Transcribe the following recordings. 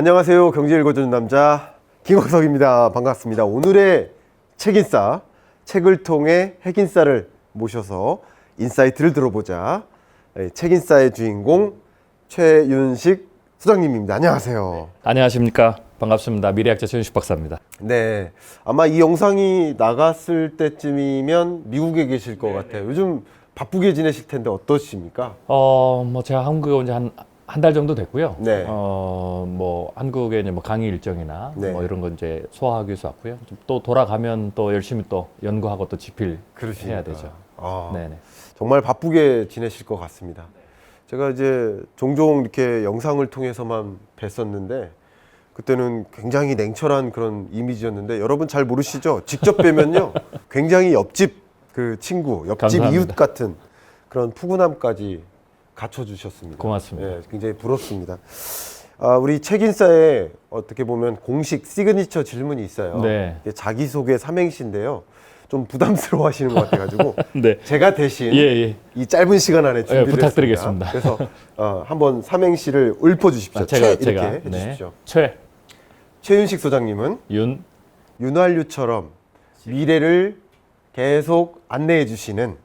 안녕하세요. 경제 읽어주는 남자 김광석입니다. 반갑습니다. 오늘의 책인싸, 책을 통해 핵인싸를 모셔서 인사이트를 들어보자. 책인싸의 주인공 최윤식 소장님입니다. 안녕하세요. 안녕하십니까. 반갑습니다. 미래학자 최윤식 박사입니다. 네, 아마 이 영상이 나갔을 때쯤이면 미국에 계실 것 같아요. 요즘 바쁘게 지내실 텐데 어떠십니까? 제가 한국에 온 지 한 달 정도 됐고요. 네. 한국에 이제 뭐 강의 일정이나 네. 뭐 이런 거 이제 소화하기 위해서 왔고요. 또 돌아가면 또 열심히 또 연구하고 또 집필 그러시니까. 해야 되죠. 아, 네네. 정말 바쁘게 지내실 것 같습니다. 제가 이제 종종 이렇게 영상을 통해서만 뵀었는데 그때는 굉장히 냉철한 그런 이미지였는데 여러분 잘 모르시죠? 직접 뵈면요 굉장히 옆집 그 친구, 옆집 감사합니다. 이웃 같은 그런 푸근함까지 갖춰주셨습니다. 고맙습니다. 네, 굉장히 부럽습니다. 우리 책인싸에 어떻게 보면 공식 시그니처 질문이 있어요. 네. 이게 자기소개 삼행시인데요. 좀 부담스러워 하시는 것 같아가지고 네. 제가 대신 예. 이 짧은 시간 안에 준비를 부탁드리겠습니다. 했습니다. 그래서 한번 삼행시를 읊어주십시오. 제가 이렇게 해주십시오. 네. 최윤식 소장님은 윤활유처럼 미래를 계속 안내해 주시는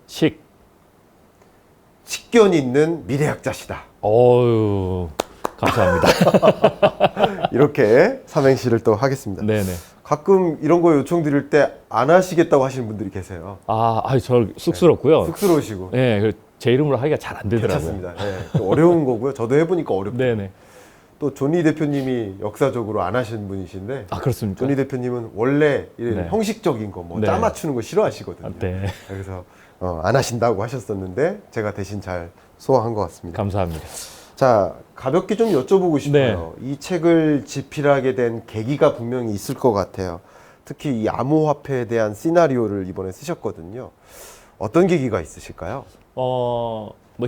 식견 있는 미래학자시다. 어유 감사합니다. 이렇게 삼행시를 또 하겠습니다. 네네. 가끔 이런 거 요청드릴 때 안 하시겠다고 하시는 분들이 계세요. 저 쑥스럽고요. 쑥스러우시고. 네, 제 이름으로 하기가 잘 안 되더라고요. 괜찮습니다. 네, 어려운 거고요. 저도 해보니까 어렵고. 네네. 또 조니 대표님이 역사적으로 안 하신 분이신데 그렇습니까? 조니 대표님은 원래 이런 네. 형식적인 거, 뭐 네. 짜 맞추는 거 싫어하시거든요. 네. 그래서 안 하신다고 하셨었는데 제가 대신 잘 소화한 것 같습니다. 감사합니다. 자, 가볍게 좀 여쭤보고 싶어요. 이 책을 집필하게 된 계기가 분명히 있을 것 같아요. 특히 이 암호화폐에 대한 시나리오를 이번에 쓰셨거든요. 어떤 계기가 있으실까요?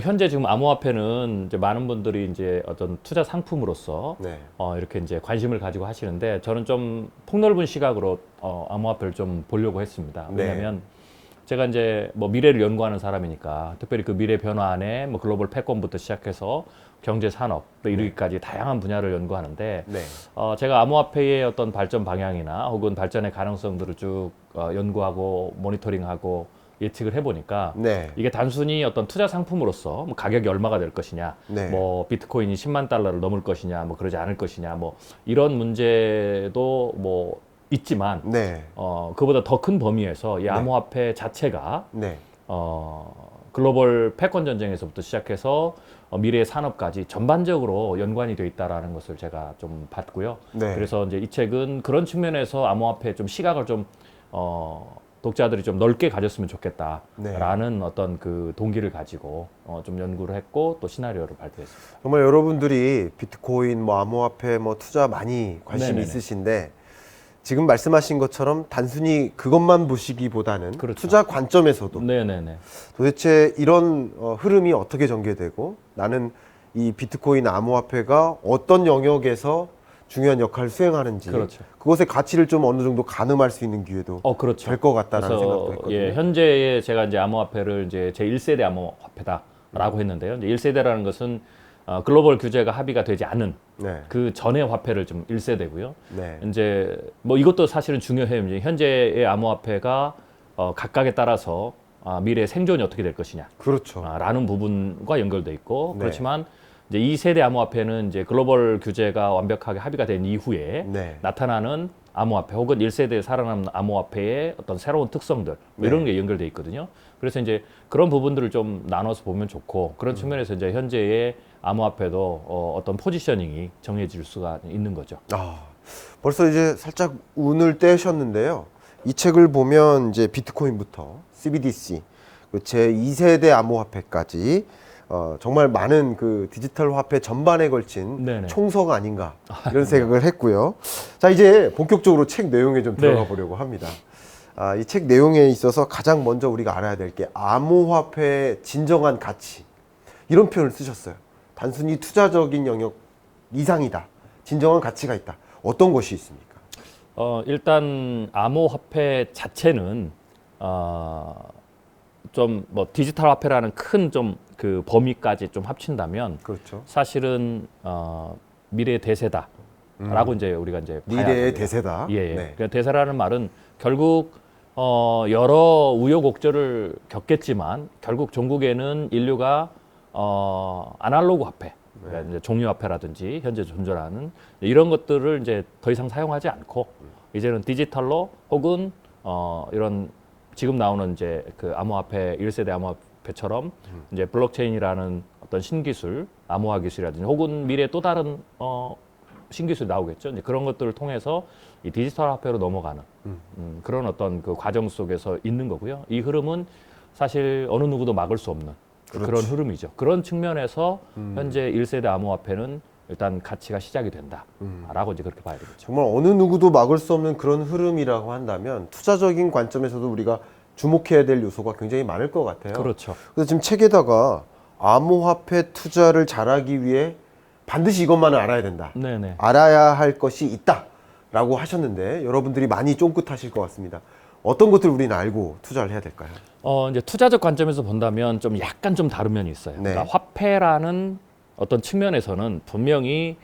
현재 지금 암호화폐는 이제 많은 분들이 이제 어떤 투자 상품으로서 네. 이렇게 이제 관심을 가지고 하시는데 저는 좀 폭넓은 시각으로 암호화폐를 좀 보려고 했습니다. 네. 왜냐하면 제가 이제 뭐 미래를 연구하는 사람이니까 특별히 그 미래 변화 안에 뭐 글로벌 패권부터 시작해서 경제 산업 또 이르기까지 다양한 분야를 연구하는데 네. 제가 암호화폐의 어떤 발전 방향이나 혹은 발전의 가능성들을 쭉 연구하고 모니터링하고 예측을 해보니까 네. 이게 단순히 어떤 투자 상품으로서 뭐 가격이 얼마가 될 것이냐, 네. 뭐 비트코인이 10만 달러를 넘을 것이냐, 뭐 그러지 않을 것이냐, 뭐 이런 문제도 뭐 있지만 네. 그보다 더 큰 범위에서 이 암호화폐 자체가 네. 글로벌 패권 전쟁에서부터 시작해서 미래의 산업까지 전반적으로 연관이 돼 있다라는 것을 제가 좀 봤고요. 네. 그래서 이제 이 책은 그런 측면에서 암호화폐 좀 시각을 좀 독자들이 좀 넓게 가졌으면 좋겠다라는 어떤 그 동기를 가지고 좀 연구를 했고 또 시나리오를 발표했습니다. 정말 여러분들이 비트코인, 뭐 암호화폐, 뭐 투자 많이 관심이 네네네. 있으신데 지금 말씀하신 것처럼 단순히 그것만 보시기보다는 그렇죠. 투자 관점에서도 네네네. 도대체 이런 흐름이 어떻게 전개되고 나는 이 비트코인 암호화폐가 어떤 영역에서 중요한 역할을 수행하는지 그렇죠. 그것의 가치를 좀 어느 정도 가늠할 수 있는 기회도 그렇죠. 될 것 같다라는 생각도 했거든요. 현재의 제가 이제 암호화폐를 이제 제 1세대 암호화폐다라고 했는데요. 이제 1세대라는 것은 글로벌 규제가 합의가 되지 않은 네. 그 전의 화폐를 좀 1세대고요. 네. 이제 뭐 이것도 사실은 중요해요. 이제 현재의 암호화폐가 각각에 따라서 미래의 생존이 어떻게 될 것이냐. 그렇죠. 라는 부분과 연결돼 있고 네. 그렇지만 이제 2세대 암호화폐는 이제 글로벌 규제가 완벽하게 합의가 된 이후에 네. 나타나는 암호화폐 혹은 1세대에 살아남는 암호화폐의 어떤 새로운 특성들 뭐 이런 게 연결돼 있거든요. 그래서 이제 그런 부분들을 좀 나눠서 보면 좋고 그런 측면에서 이제 현재의 암호화폐도 어떤 포지셔닝이 정해질 수가 있는 거죠. 벌써 이제 살짝 운을 떼셨는데요. 이 책을 보면 이제 비트코인부터 CBDC, 제 2세대 암호화폐까지 정말 많은 그 디지털 화폐 전반에 걸친 네네. 총서가 아닌가 이런 생각을 했고요. 자, 이제 본격적으로 책 내용에 좀 들어가 네. 보려고 합니다. 이 책 내용에 있어서 가장 먼저 우리가 알아야 될 게 암호화폐의 진정한 가치 이런 표현을 쓰셨어요. 단순히 투자적인 영역 이상이다. 진정한 가치가 있다. 어떤 것이 있습니까? 일단 암호화폐 자체는 좀 뭐 디지털 화폐라는 큰 좀 그 범위까지 좀 합친다면 그렇죠. 사실은 미래의 대세다. 라고 이제 우리가 이제 봐야 미래의 됩니다. 대세다. 예, 예. 네. 그 대세라는 말은 결국 여러 우여곡절을 겪겠지만 결국 종국에는 인류가 아날로그 화폐, 그러니까 이제 종이 화폐라든지 현재 존재하는 이런 것들을 이제 더 이상 사용하지 않고 이제는 디지털로 혹은 이런 지금 나오는 이제 그 암호화폐 1세대 암호화폐처럼 이제 블록체인이라는 어떤 신기술, 암호화 기술이라든지 혹은 미래 또 다른 신기술이 나오겠죠. 이제 그런 것들을 통해서 이 디지털 화폐로 넘어가는 그런 어떤 그 과정 속에서 있는 거고요. 이 흐름은 사실 어느 누구도 막을 수 없는 그런 흐름이죠. 그런 측면에서 현재 1세대 암호화폐는 일단 가치가 시작이 된다라고 이제 그렇게 봐야 되겠죠. 정말 어느 누구도 막을 수 없는 그런 흐름이라고 한다면 투자적인 관점에서도 우리가 주목해야 될 요소가 굉장히 많을 것 같아요. 그렇죠. 그래서 지금 책에다가 암호화폐 투자를 잘하기 위해 반드시 이것만은 알아야 된다. 네네. 알아야 할 것이 있다라고 하셨는데 여러분들이 많이 쫑긋하실 것 같습니다. 어떤 것들 우리는 알고 투자를 해야 될까요? 이제 투자적 관점에서 본다면 좀 약간 좀 다른 면이 있어요. 네. 그러니까 화폐라는 어떤 측면에서는 분명히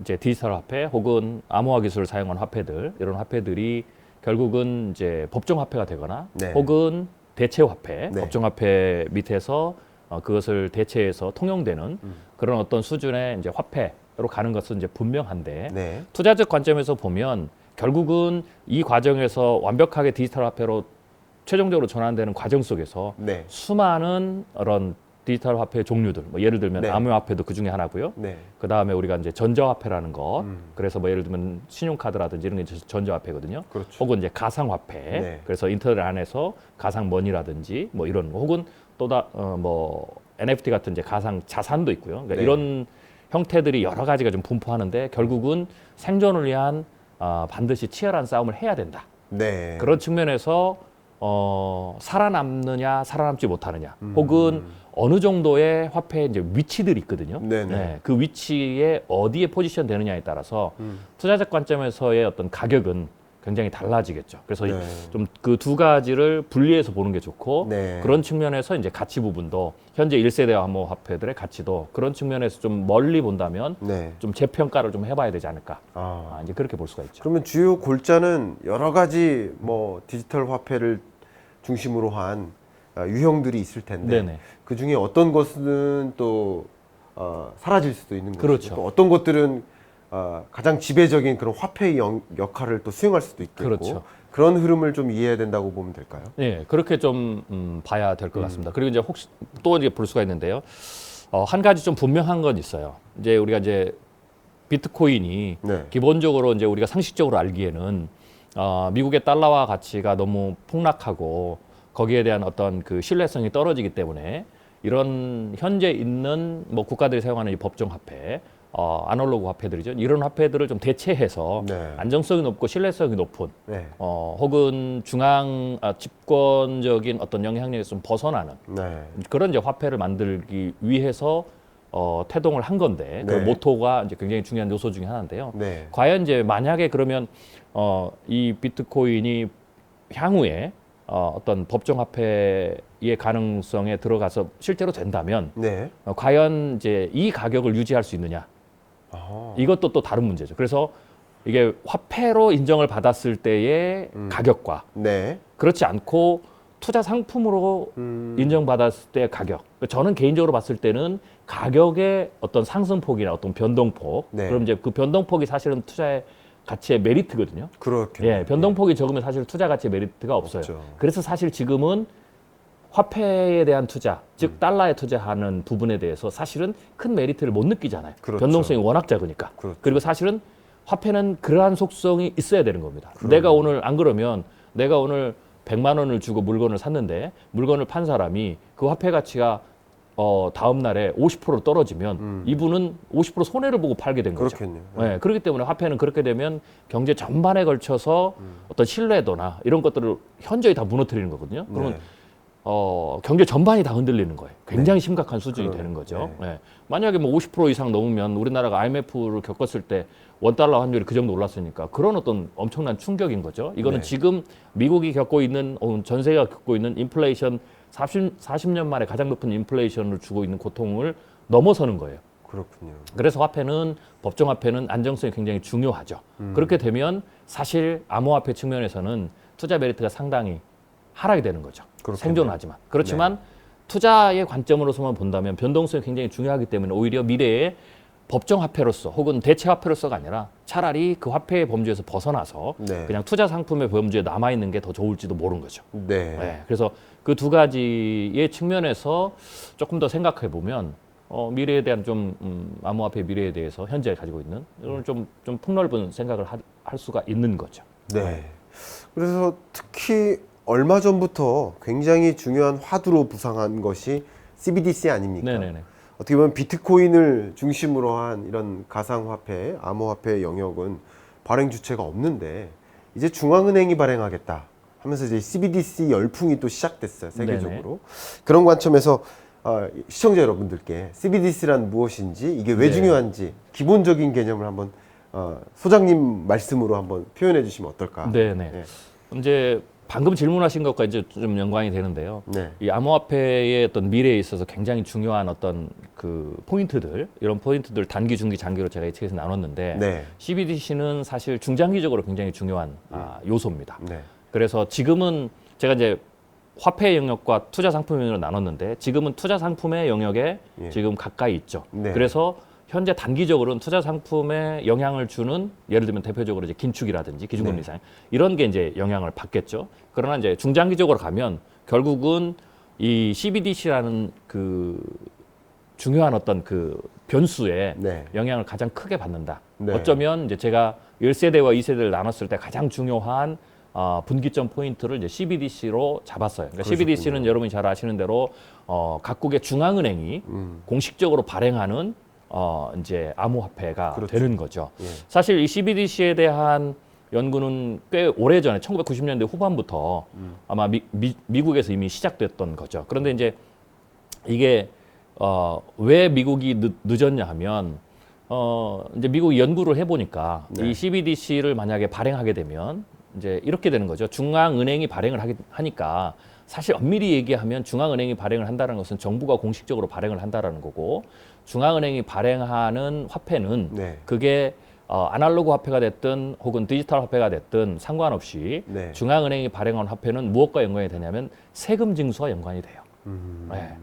이제 디지털 화폐 혹은 암호화 기술을 사용한 화폐들 이런 화폐들이 결국은 이제 법정 화폐가 되거나 네. 혹은 대체 화폐, 네. 법정 화폐 밑에서 그것을 대체해서 통용되는 그런 어떤 수준의 이제 화폐로 가는 것은 이제 분명한데 네. 투자적 관점에서 보면 결국은 이 과정에서 완벽하게 디지털 화폐로 최종적으로 전환되는 과정 속에서 네. 수많은 그런 디지털 화폐 종류들, 뭐 예를 들면 네. 암호화폐도 그 중에 하나고요. 네. 그 다음에 우리가 이제 전자화폐라는 것, 그래서 뭐 예를 들면 신용카드라든지 이런 게 이제 전자화폐거든요. 그렇죠. 혹은 이제 가상화폐, 네. 그래서 인터넷 안에서 가상머니라든지 뭐 이런 거, 혹은 또다 뭐 NFT 같은 이제 가상 자산도 있고요. 그러니까 네. 이런 형태들이 여러 가지가 좀 분포하는데 결국은 생존을 위한 반드시 치열한 싸움을 해야 된다. 네. 그런 측면에서 살아남느냐 살아남지 못하느냐 혹은 어느 정도의 화폐의 이제 위치들이 있거든요. 네네. 네, 그 위치에 어디에 포지션 되느냐에 따라서 투자적 관점에서의 어떤 가격은 굉장히 달라지겠죠. 그래서 네. 좀 그 두 가지를 분리해서 보는 게 좋고 네. 그런 측면에서 이제 가치 부분도 현재 1세대 암호화폐들의 가치도 그런 측면에서 좀 멀리 본다면 네. 좀 재평가를 좀 해봐야 되지 않을까. 아. 이제 그렇게 볼 수가 있죠. 그러면 주요 골자는 여러 가지 뭐 디지털 화폐를 중심으로 한 유형들이 있을 텐데 네네. 그 중에 어떤 것은 또 사라질 수도 있는 거죠. 그렇죠. 또 어떤 것들은 가장 지배적인 그런 화폐의 역할을 또 수행할 수도 있겠고 그렇죠. 그런 흐름을 좀 이해해야 된다고 보면 될까요? 네, 그렇게 좀 봐야 될 것 같습니다. 그리고 이제 혹시 또 이제 볼 수가 있는데요. 한 가지 좀 분명한 건 있어요. 이제 우리가 이제 비트코인이 네. 기본적으로 이제 우리가 상식적으로 알기에는 미국의 달러화 가치가 너무 폭락하고 거기에 대한 어떤 그 신뢰성이 떨어지기 때문에 이런 현재 있는 뭐 국가들이 사용하는 이 법정 화폐, 아날로그 화폐들이죠. 이런 화폐들을 좀 대체해서 네. 안정성이 높고 신뢰성이 높은 네. 혹은 중앙 집권적인 어떤 영향력에서 좀 벗어나는 네. 그런 이제 화폐를 만들기 위해서 태동을 한 건데 그 네. 모토가 이제 굉장히 중요한 요소 중에 하나인데요. 네. 과연 이제 만약에 그러면 이 비트코인이 향후에 어떤 법정 화폐의 가능성에 들어가서 실제로 된다면 네. 과연 이제 이 가격을 유지할 수 있느냐? 아. 이것도 또 다른 문제죠. 그래서 이게 화폐로 인정을 받았을 때의 가격과 네. 그렇지 않고 투자 상품으로 인정받았을 때의 가격. 저는 개인적으로 봤을 때는 가격의 어떤 상승폭이나 어떤 변동폭. 네. 그럼 이제 그 변동폭이 사실은 투자의 가치의 메리트거든요. 그렇겠네요. 예, 변동폭이 적으면 사실 투자 가치의 메리트가 없어요. 없죠. 그래서 사실 지금은 화폐에 대한 투자, 즉 달러에 투자하는 부분에 대해서 사실은 큰 메리트를 못 느끼잖아요. 그렇죠. 변동성이 워낙 작으니까. 그렇죠. 그리고 사실은 화폐는 그러한 속성이 있어야 되는 겁니다. 내가 오늘 안 그러면 내가 오늘 100만 원을 주고 물건을 샀는데 물건을 판 사람이 그 화폐 가치가 다음 날에 50% 떨어지면 이분은 50% 손해를 보고 팔게 된 거죠. 그렇겠네요. 네, 그렇기 때문에 화폐는 그렇게 되면 경제 전반에 걸쳐서 어떤 신뢰도나 이런 것들을 현저히 다 무너뜨리는 거거든요. 그러면 네. 경제 전반이 다 흔들리는 거예요. 굉장히 네. 심각한 수준이 그럼, 되는 거죠. 네. 네. 만약에 뭐 50% 이상 넘으면 우리나라가 IMF를 겪었을 때 원달러 환율이 그 정도 올랐으니까 그런 어떤 엄청난 충격인 거죠. 이거는 네. 지금 미국이 겪고 있는 전 세계가 겪고 있는 인플레이션 40년 만에 가장 높은 인플레이션을 주고 있는 고통을 넘어서는 거예요. 그렇군요. 그래서 화폐는 법정 화폐는 안정성이 굉장히 중요하죠. 그렇게 되면 사실 암호화폐 측면에서는 투자 메리트가 상당히 하락이 되는 거죠. 그렇겠네요. 생존하지만 그렇지만 투자의 관점으로서만 본다면 변동성이 굉장히 중요하기 때문에 오히려 미래에 법정 화폐로서 혹은 대체 화폐로서가 아니라 차라리 그 화폐의 범주에서 벗어나서 네. 그냥 투자 상품의 범주에 남아 있는 게 더 좋을지도 모르는 거죠. 네. 네, 그래서 그 두 가지의 측면에서 조금 더 생각해 보면 미래에 대한 좀 암호화폐 미래에 대해서 현재 가지고 있는 이런 좀 폭넓은 생각을 할 수가 있는 거죠. 네. 그래서 특히 얼마 전부터 굉장히 중요한 화두로 부상한 것이 CBDC 아닙니까? 네네네. 어떻게 보면 비트코인을 중심으로 한 이런 가상화폐, 암호화폐 영역은 발행 주체가 없는데 이제 중앙은행이 발행하겠다 하면서 이제 CBDC 열풍이 또 시작됐어요, 세계적으로. 그런 관점에서 시청자 여러분들께 CBDC란 무엇인지, 이게 왜 네. 중요한지 기본적인 개념을 한번 소장님 말씀으로 한번 표현해 주시면 어떨까? 네네. 네. 이제 방금 질문하신 것과 이제 좀 연관이 되는데요. 네. 이 암호화폐의 어떤 미래에 있어서 굉장히 중요한 어떤 그 포인트들, 이런 포인트들 단기, 중기, 장기로 제가 이 책에서 나눴는데 네. CBDC는 사실 중장기적으로 굉장히 중요한 요소입니다. 네. 그래서 지금은 제가 이제 화폐 영역과 투자 상품 영역으로 나눴는데 지금은 투자 상품의 영역에 예. 지금 가까이 있죠. 네. 그래서 현재 단기적으로는 투자 상품에 영향을 주는 예를 들면 대표적으로 이제 긴축이라든지 기준금리 인상 이런 게 이제 영향을 받겠죠. 그러나 이제 중장기적으로 가면 결국은 이 CBDC라는 그 중요한 어떤 그 변수에 네. 영향을 가장 크게 받는다. 네. 어쩌면 이제 제가 1세대와 2세대를 나눴을 때 가장 중요한 분기점 포인트를 이제 CBDC로 잡았어요. 그러니까 CBDC는 여러분이 잘 아시는 대로 각국의 중앙은행이 공식적으로 발행하는 이제 암호화폐가 그렇죠. 되는 거죠. 예. 사실 이 CBDC에 대한 연구는 꽤 오래전에 1990년대 후반부터 아마 미국에서 이미 시작됐던 거죠. 그런데 이제 이게 왜 미국이 늦었냐 하면 이제 미국이 연구를 해보니까 네. 이 CBDC를 만약에 발행하게 되면 이제 이렇게 되는 거죠. 중앙은행이 발행을 하니까 사실 엄밀히 얘기하면 중앙은행이 발행을 한다는 것은 정부가 공식적으로 발행을 한다라는 거고 중앙은행이 발행하는 화폐는 네. 그게 아날로그 화폐가 됐든 혹은 디지털 화폐가 됐든 상관없이 네. 중앙은행이 발행한 화폐는 무엇과 연관이 되냐면 세금 징수와 연관이 돼요. 네.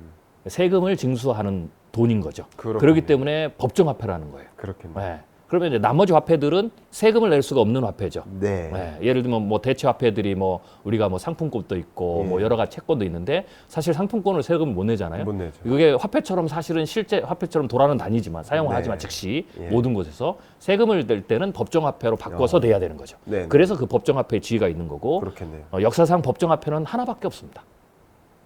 세금을 징수하는 돈인 거죠. 그렇군요. 그렇기 때문에 법정 화폐라는 거예요. 그렇겠네요. 네. 그러면 이제 나머지 화폐들은 세금을 낼 수가 없는 화폐죠. 네. 네, 예를 들면 뭐 대체 화폐들이 뭐 우리가 뭐 상품권도 있고 뭐 여러 가지 채권도 있는데 사실 상품권을 세금을 못 내잖아요. 못 내죠. 이게 화폐처럼 사실은 실제 화폐처럼 돌아는 다니지만 사용을 네. 하지만 즉시 예. 모든 곳에서 세금을 낼 때는 법정 화폐로 바꿔서 내야 되는 거죠. 네. 그래서 그 법정 화폐의 지위가 있는 거고 그렇겠네요. 역사상 법정 화폐는 하나밖에 없습니다.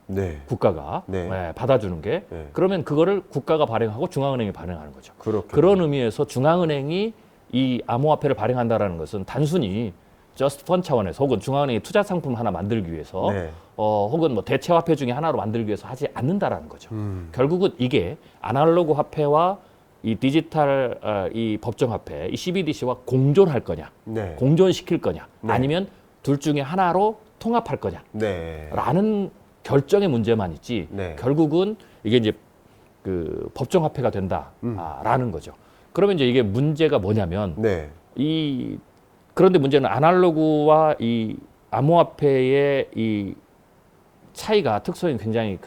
네. 국가가 네. 받아주는 게 네. 그러면 그거를 국가가 발행하고 중앙은행이 발행하는 거죠. 그렇겠네요. 그런 의미에서 중앙은행이 이 암호화폐를 발행한다라는 것은 단순히 저스트 펀 차원에서 혹은 중앙은행이 투자 상품 하나 만들기 위해서 네. 혹은 뭐 대체 화폐 중에 하나로 만들기 위해서 하지 않는다라는 거죠. 결국은 이게 아날로그 화폐와 이 디지털 이 법정 화폐, 이 CBDC와 공존할 거냐, 네. 공존시킬 거냐, 네. 아니면 둘 중에 하나로 통합할 네. 거냐라는 결정의 문제만 있지. 네. 결국은 이게 이제 그 법정 화폐가 된다라는 거죠. 그러면 이제 이게 문제가 뭐냐면 네. 그런데 문제는 아날로그와 이 암호화폐의 이 차이가 특성이 굉장히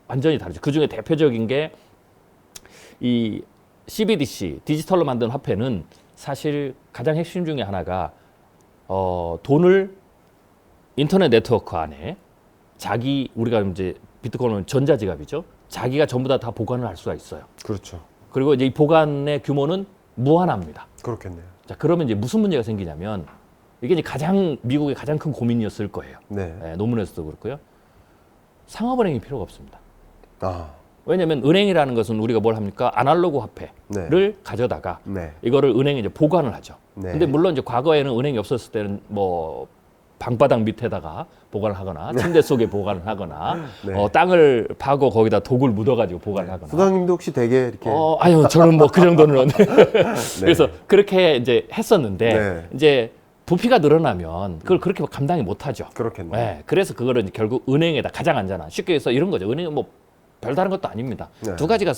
완전히 다르죠. 그 중에 대표적인 게 이 CBDC 디지털로 만든 화폐는 사실 가장 핵심 중에 하나가 돈을 인터넷 네트워크 안에 우리가 이제 비트코인은 전자지갑이죠. 자기가 전부 다 보관을 할 수가 있어요. 그렇죠. 그리고 이제 이 보관의 규모는 무한합니다. 그렇겠네요. 자, 그러면 이제 무슨 문제가 생기냐면 이게 이제 미국의 가장 큰 고민이었을 거예요. 네. 논문에서도 그렇고요. 상업은행이 필요가 없습니다. 아. 왜냐하면 은행이라는 것은 우리가 뭘 합니까? 아날로그 화폐를 가져다가 네. 이거를 은행에 이제 보관을 하죠. 네. 근데 물론 이제 과거에는 은행이 없었을 때는 뭐 방바닥 밑에다가 보관을 하거나 침대 속에 보관을 하거나 네. 땅을 파고 거기다 독을 묻어가지고 보관을 하거나. 소장님도 혹시 되게 이렇게 아유, 저는 뭐 그 정도는. 그래서 그렇게 이제 했었는데, 네. 이제 부피가 늘어나면 그걸 그렇게 감당이 못하죠. 그렇겠네요. 네, 그래서 그거를 이제 결국 은행에다 가장 안전한, 쉽게 해서 이런 거죠. 은행은 뭐 별다른 것도 아닙니다. 네. 두 가지가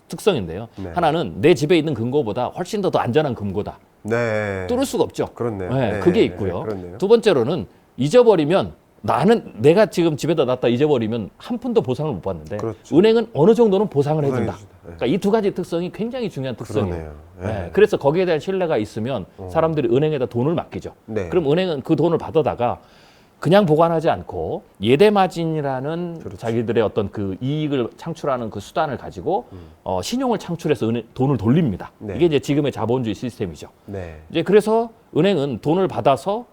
특성인데요. 네. 하나는 내 집에 있는 금고보다 훨씬 더 안전한 금고다. 네. 뚫을 수가 없죠. 그렇네요. 네, 네, 그게 네, 있고요. 그렇네요. 두 번째로는 잊어버리면 내가 지금 집에다 놨다 잊어버리면 한 푼도 보상을 못 받는데 그렇죠. 은행은 어느 정도는 보상을 해준다. 보상해준다. 네. 그러니까 이 두 가지 특성이 굉장히 중요한 특성이에요. 그러네요. 네, 네. 그래서 거기에 대한 신뢰가 있으면 사람들이 은행에다 돈을 맡기죠. 네. 그럼 은행은 그 돈을 받아다가 그냥 보관하지 않고 예대마진이라는 그렇죠. 자기들의 어떤 그 이익을 창출하는 그 수단을 가지고 신용을 창출해서 돈을 돌립니다. 네. 이게 이제 지금의 자본주의 시스템이죠. 네. 이제 그래서 은행은 돈을 받아서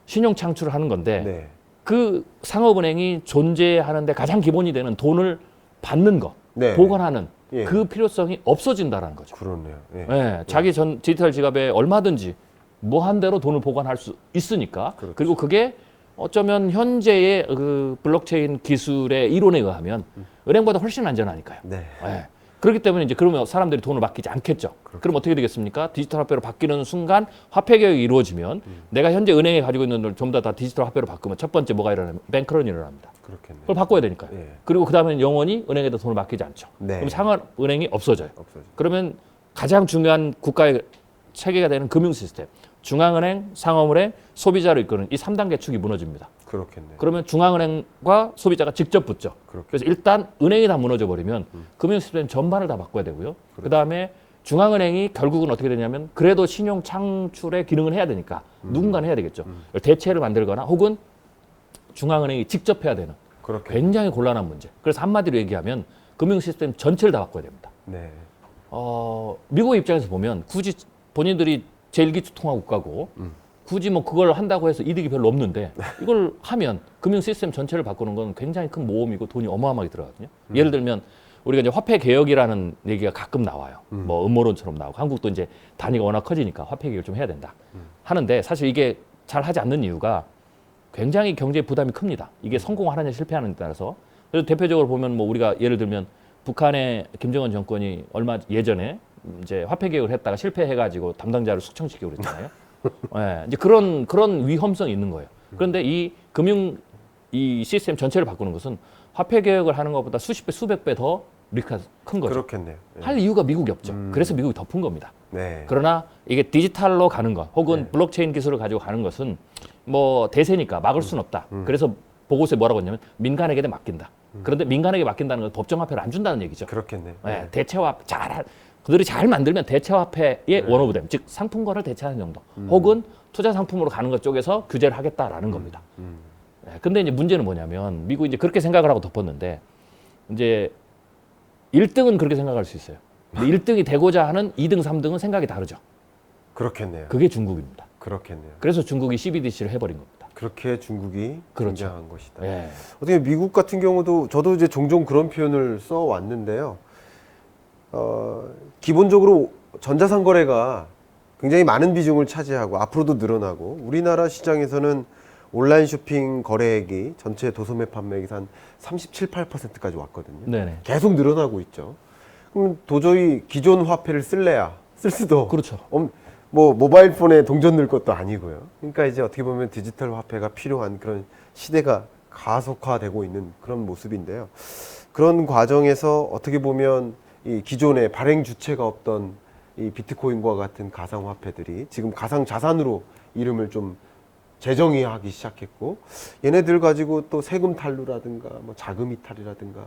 신용 창출을 하는 건데 네. 그 상업은행이 존재하는데 가장 기본이 되는 돈을 받는 거, 네. 보관하는 예. 그 필요성이 없어진다라는 거죠. 그렇네요. 예. 예, 자기 전 디지털 지갑에 얼마든지 무한대로 돈을 보관할 수 있으니까 그렇죠. 그리고 그게 어쩌면 현재의 그 블록체인 기술의 이론에 의하면 은행보다 훨씬 안전하니까요. 네. 예. 그렇기 때문에 이제 그러면 사람들이 돈을 맡기지 않겠죠. 그럼 어떻게 되겠습니까? 디지털 화폐로 바뀌는 순간 화폐 개혁이 이루어지면 내가 현재 은행에 가지고 있는 걸 전부 다 디지털 화폐로 바꾸면 첫 번째 뭐가 일어나면 뱅크런이 일어납니다. 그렇겠네요. 그걸 바꿔야 되니까요. 예. 그리고 그 다음에는 영원히 은행에다 돈을 맡기지 않죠. 네. 그럼 상업은행이 없어져요. 없어져. 그러면 가장 중요한 국가의 체계가 되는 금융 시스템, 중앙은행, 상업은행, 소비자를 이끄는 이 3단계 축이 무너집니다. 그렇겠네요. 그러면 중앙은행과 소비자가 직접 붙죠. 그렇겠 그래서 일단 은행이 다 무너져 버리면 금융 시스템 전반을 다 바꿔야 되고요. 그다음에 중앙은행이 결국은 어떻게 되냐면 그래도 신용 창출의 기능을 해야 되니까 누군가는 해야 되겠죠. 대체를 만들거나 혹은 중앙은행이 직접 해야 되는 그렇게. 굉장히 곤란한 문제. 그래서 한마디로 얘기하면 금융 시스템 전체를 다 바꿔야 됩니다. 네. 미국 입장에서 보면 굳이 본인들이 제1기초통화 국가고 굳이 뭐 그걸 한다고 해서 이득이 별로 없는데 이걸 하면 금융 시스템 전체를 바꾸는 건 굉장히 큰 모험이고 돈이 어마어마하게 들어가거든요. 예를 들면 우리가 이제 화폐 개혁이라는 얘기가 가끔 나와요. 뭐 음모론처럼 나오고 한국도 이제 단위가 워낙 커지니까 화폐 개혁을 좀 해야 된다 하는데 사실 이게 잘 하지 않는 이유가 굉장히 경제 부담이 큽니다. 이게 성공하느냐 실패하느냐에 따라서. 그래서 대표적으로 보면 뭐 우리가 예를 들면 북한의 김정은 정권이 얼마 예전에 이제 화폐 개혁을 했다가 실패해가지고 담당자를 숙청시키고 그랬잖아요. 예, 이제 그런 위험성이 있는 거예요. 그런데 이 이 시스템 전체를 바꾸는 것은 화폐 개혁을 하는 것보다 수십 배, 수백 배 더 리스크가 큰 거죠. 그렇겠네요. 예. 할 이유가 미국이 없죠. 그래서 미국이 더 푼 겁니다. 네. 그러나 이게 디지털로 가는 것 혹은 블록체인 기술을 가지고 가는 것은 뭐 대세니까 막을 수는 없다. 그래서 보고서에 뭐라고 했냐면 민간에게 맡긴다. 그런데 민간에게 맡긴다는 건 법정화폐를 안 준다는 얘기죠. 그렇겠네요. 예, 대체화폐 그들이 잘 만들면 대체화폐의 원오브댐 즉 상품권을 대체하는 정도 혹은 투자 상품으로 가는 것 쪽에서 규제를 하겠다라는 겁니다. 예, 근데 이제 문제는 뭐냐면 미국이 이제 그렇게 생각을 하고 덮었는데 이제 1등은 그렇게 생각할 수 있어요. 근데 1등이 되고자 하는 2등, 3등은 생각이 다르죠. 그렇겠네요. 그게 중국입니다. 그렇겠네요. 그래서 중국이 CBDC를 해버린 겁니다. 그렇게 중국이 그렇죠. 등장한 것이다. 예. 어떻게 미국 같은 경우도 저도 이제 종종 그런 표현을 써 왔는데요. 기본적으로 전자상 거래가 굉장히 많은 비중을 차지하고 앞으로도 늘어나고 우리나라 시장에서는 온라인 쇼핑 거래액이 전체 도소매 판매액이 한 37, 8%까지 왔거든요. 네네. 계속 늘어나고 있죠. 그럼 도저히 기존 화폐를 쓸래야 쓸 수도 그렇죠. 뭐 모바일 폰에 동전 넣을 것도 아니고요. 그러니까 이제 어떻게 보면 디지털 화폐가 필요한 그런 시대가 가속화되고 있는 그런 모습인데요. 그런 과정에서 어떻게 보면 이 기존에 발행 주체가 없던 이 비트코인과 같은 가상 화폐들이 지금 가상 자산으로 이름을 좀 재정의하기 시작했고 얘네들 가지고 또 세금 탈루라든가 뭐 자금 이탈이라든가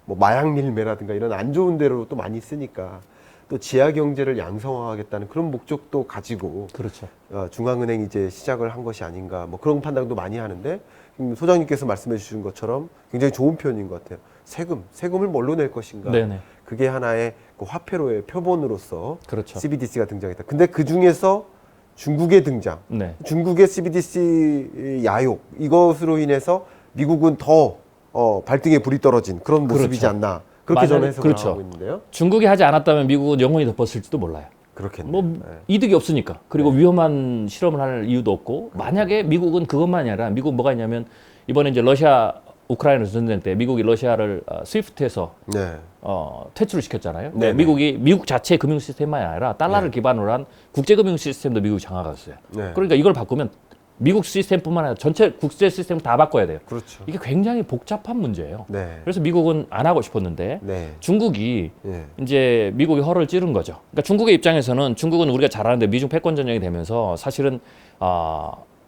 뭐 마약 밀매라든가 이런 안 좋은 데로 또 많이 쓰니까 또 지하 경제를 양성화하겠다는 그런 목적도 가지고 그렇죠. 중앙은행이 이제 시작을 한 것이 아닌가 뭐 그런 판단도 많이 하는데 소장님께서 말씀해 주신 것처럼 굉장히 좋은 표현인 것 같아요. 세금을 뭘로 낼 것인가. 네네. 그게 하나의 그 화폐로의 표본으로서 그렇죠. CBDC가 등장했다. 근데 그 중에서 중국의 등장, 네. 중국의 CBDC 야욕 이것으로 인해서 미국은 더 발등에 불이 떨어진 그런 모습이지 그렇죠. 않나 그렇게 저는 해석을 그렇죠. 하고 있는데요. 중국이 하지 않았다면 미국은 영원히 덮었을지도 몰라요. 그렇겠네요. 뭐 네. 이득이 없으니까 그리고 위험한 실험을 할 이유도 없고 만약에 미국은 그것만이 아니라 미국 뭐가 있냐면 이번에 이제 러시아 우크라이나 전쟁 때 미국이 러시아를 스위프트에서 네. 퇴출을 시켰잖아요. 네네. 미국 자체 금융 시스템만이 아니라 달러를 기반으로 한 국제 금융 시스템도 미국이 장악했어요. 네. 그러니까 이걸 바꾸면 미국 시스템뿐만 아니라 전체 국제 시스템 다 바꿔야 돼요. 그렇죠. 이게 굉장히 복잡한 문제예요. 네. 그래서 미국은 안 하고 싶었는데 네. 중국이 예. 이제 미국이 허를 찌른 거죠. 그러니까 중국의 입장에서는 중국은 우리가 잘 아는데 미중 패권 전쟁이 되면서 사실은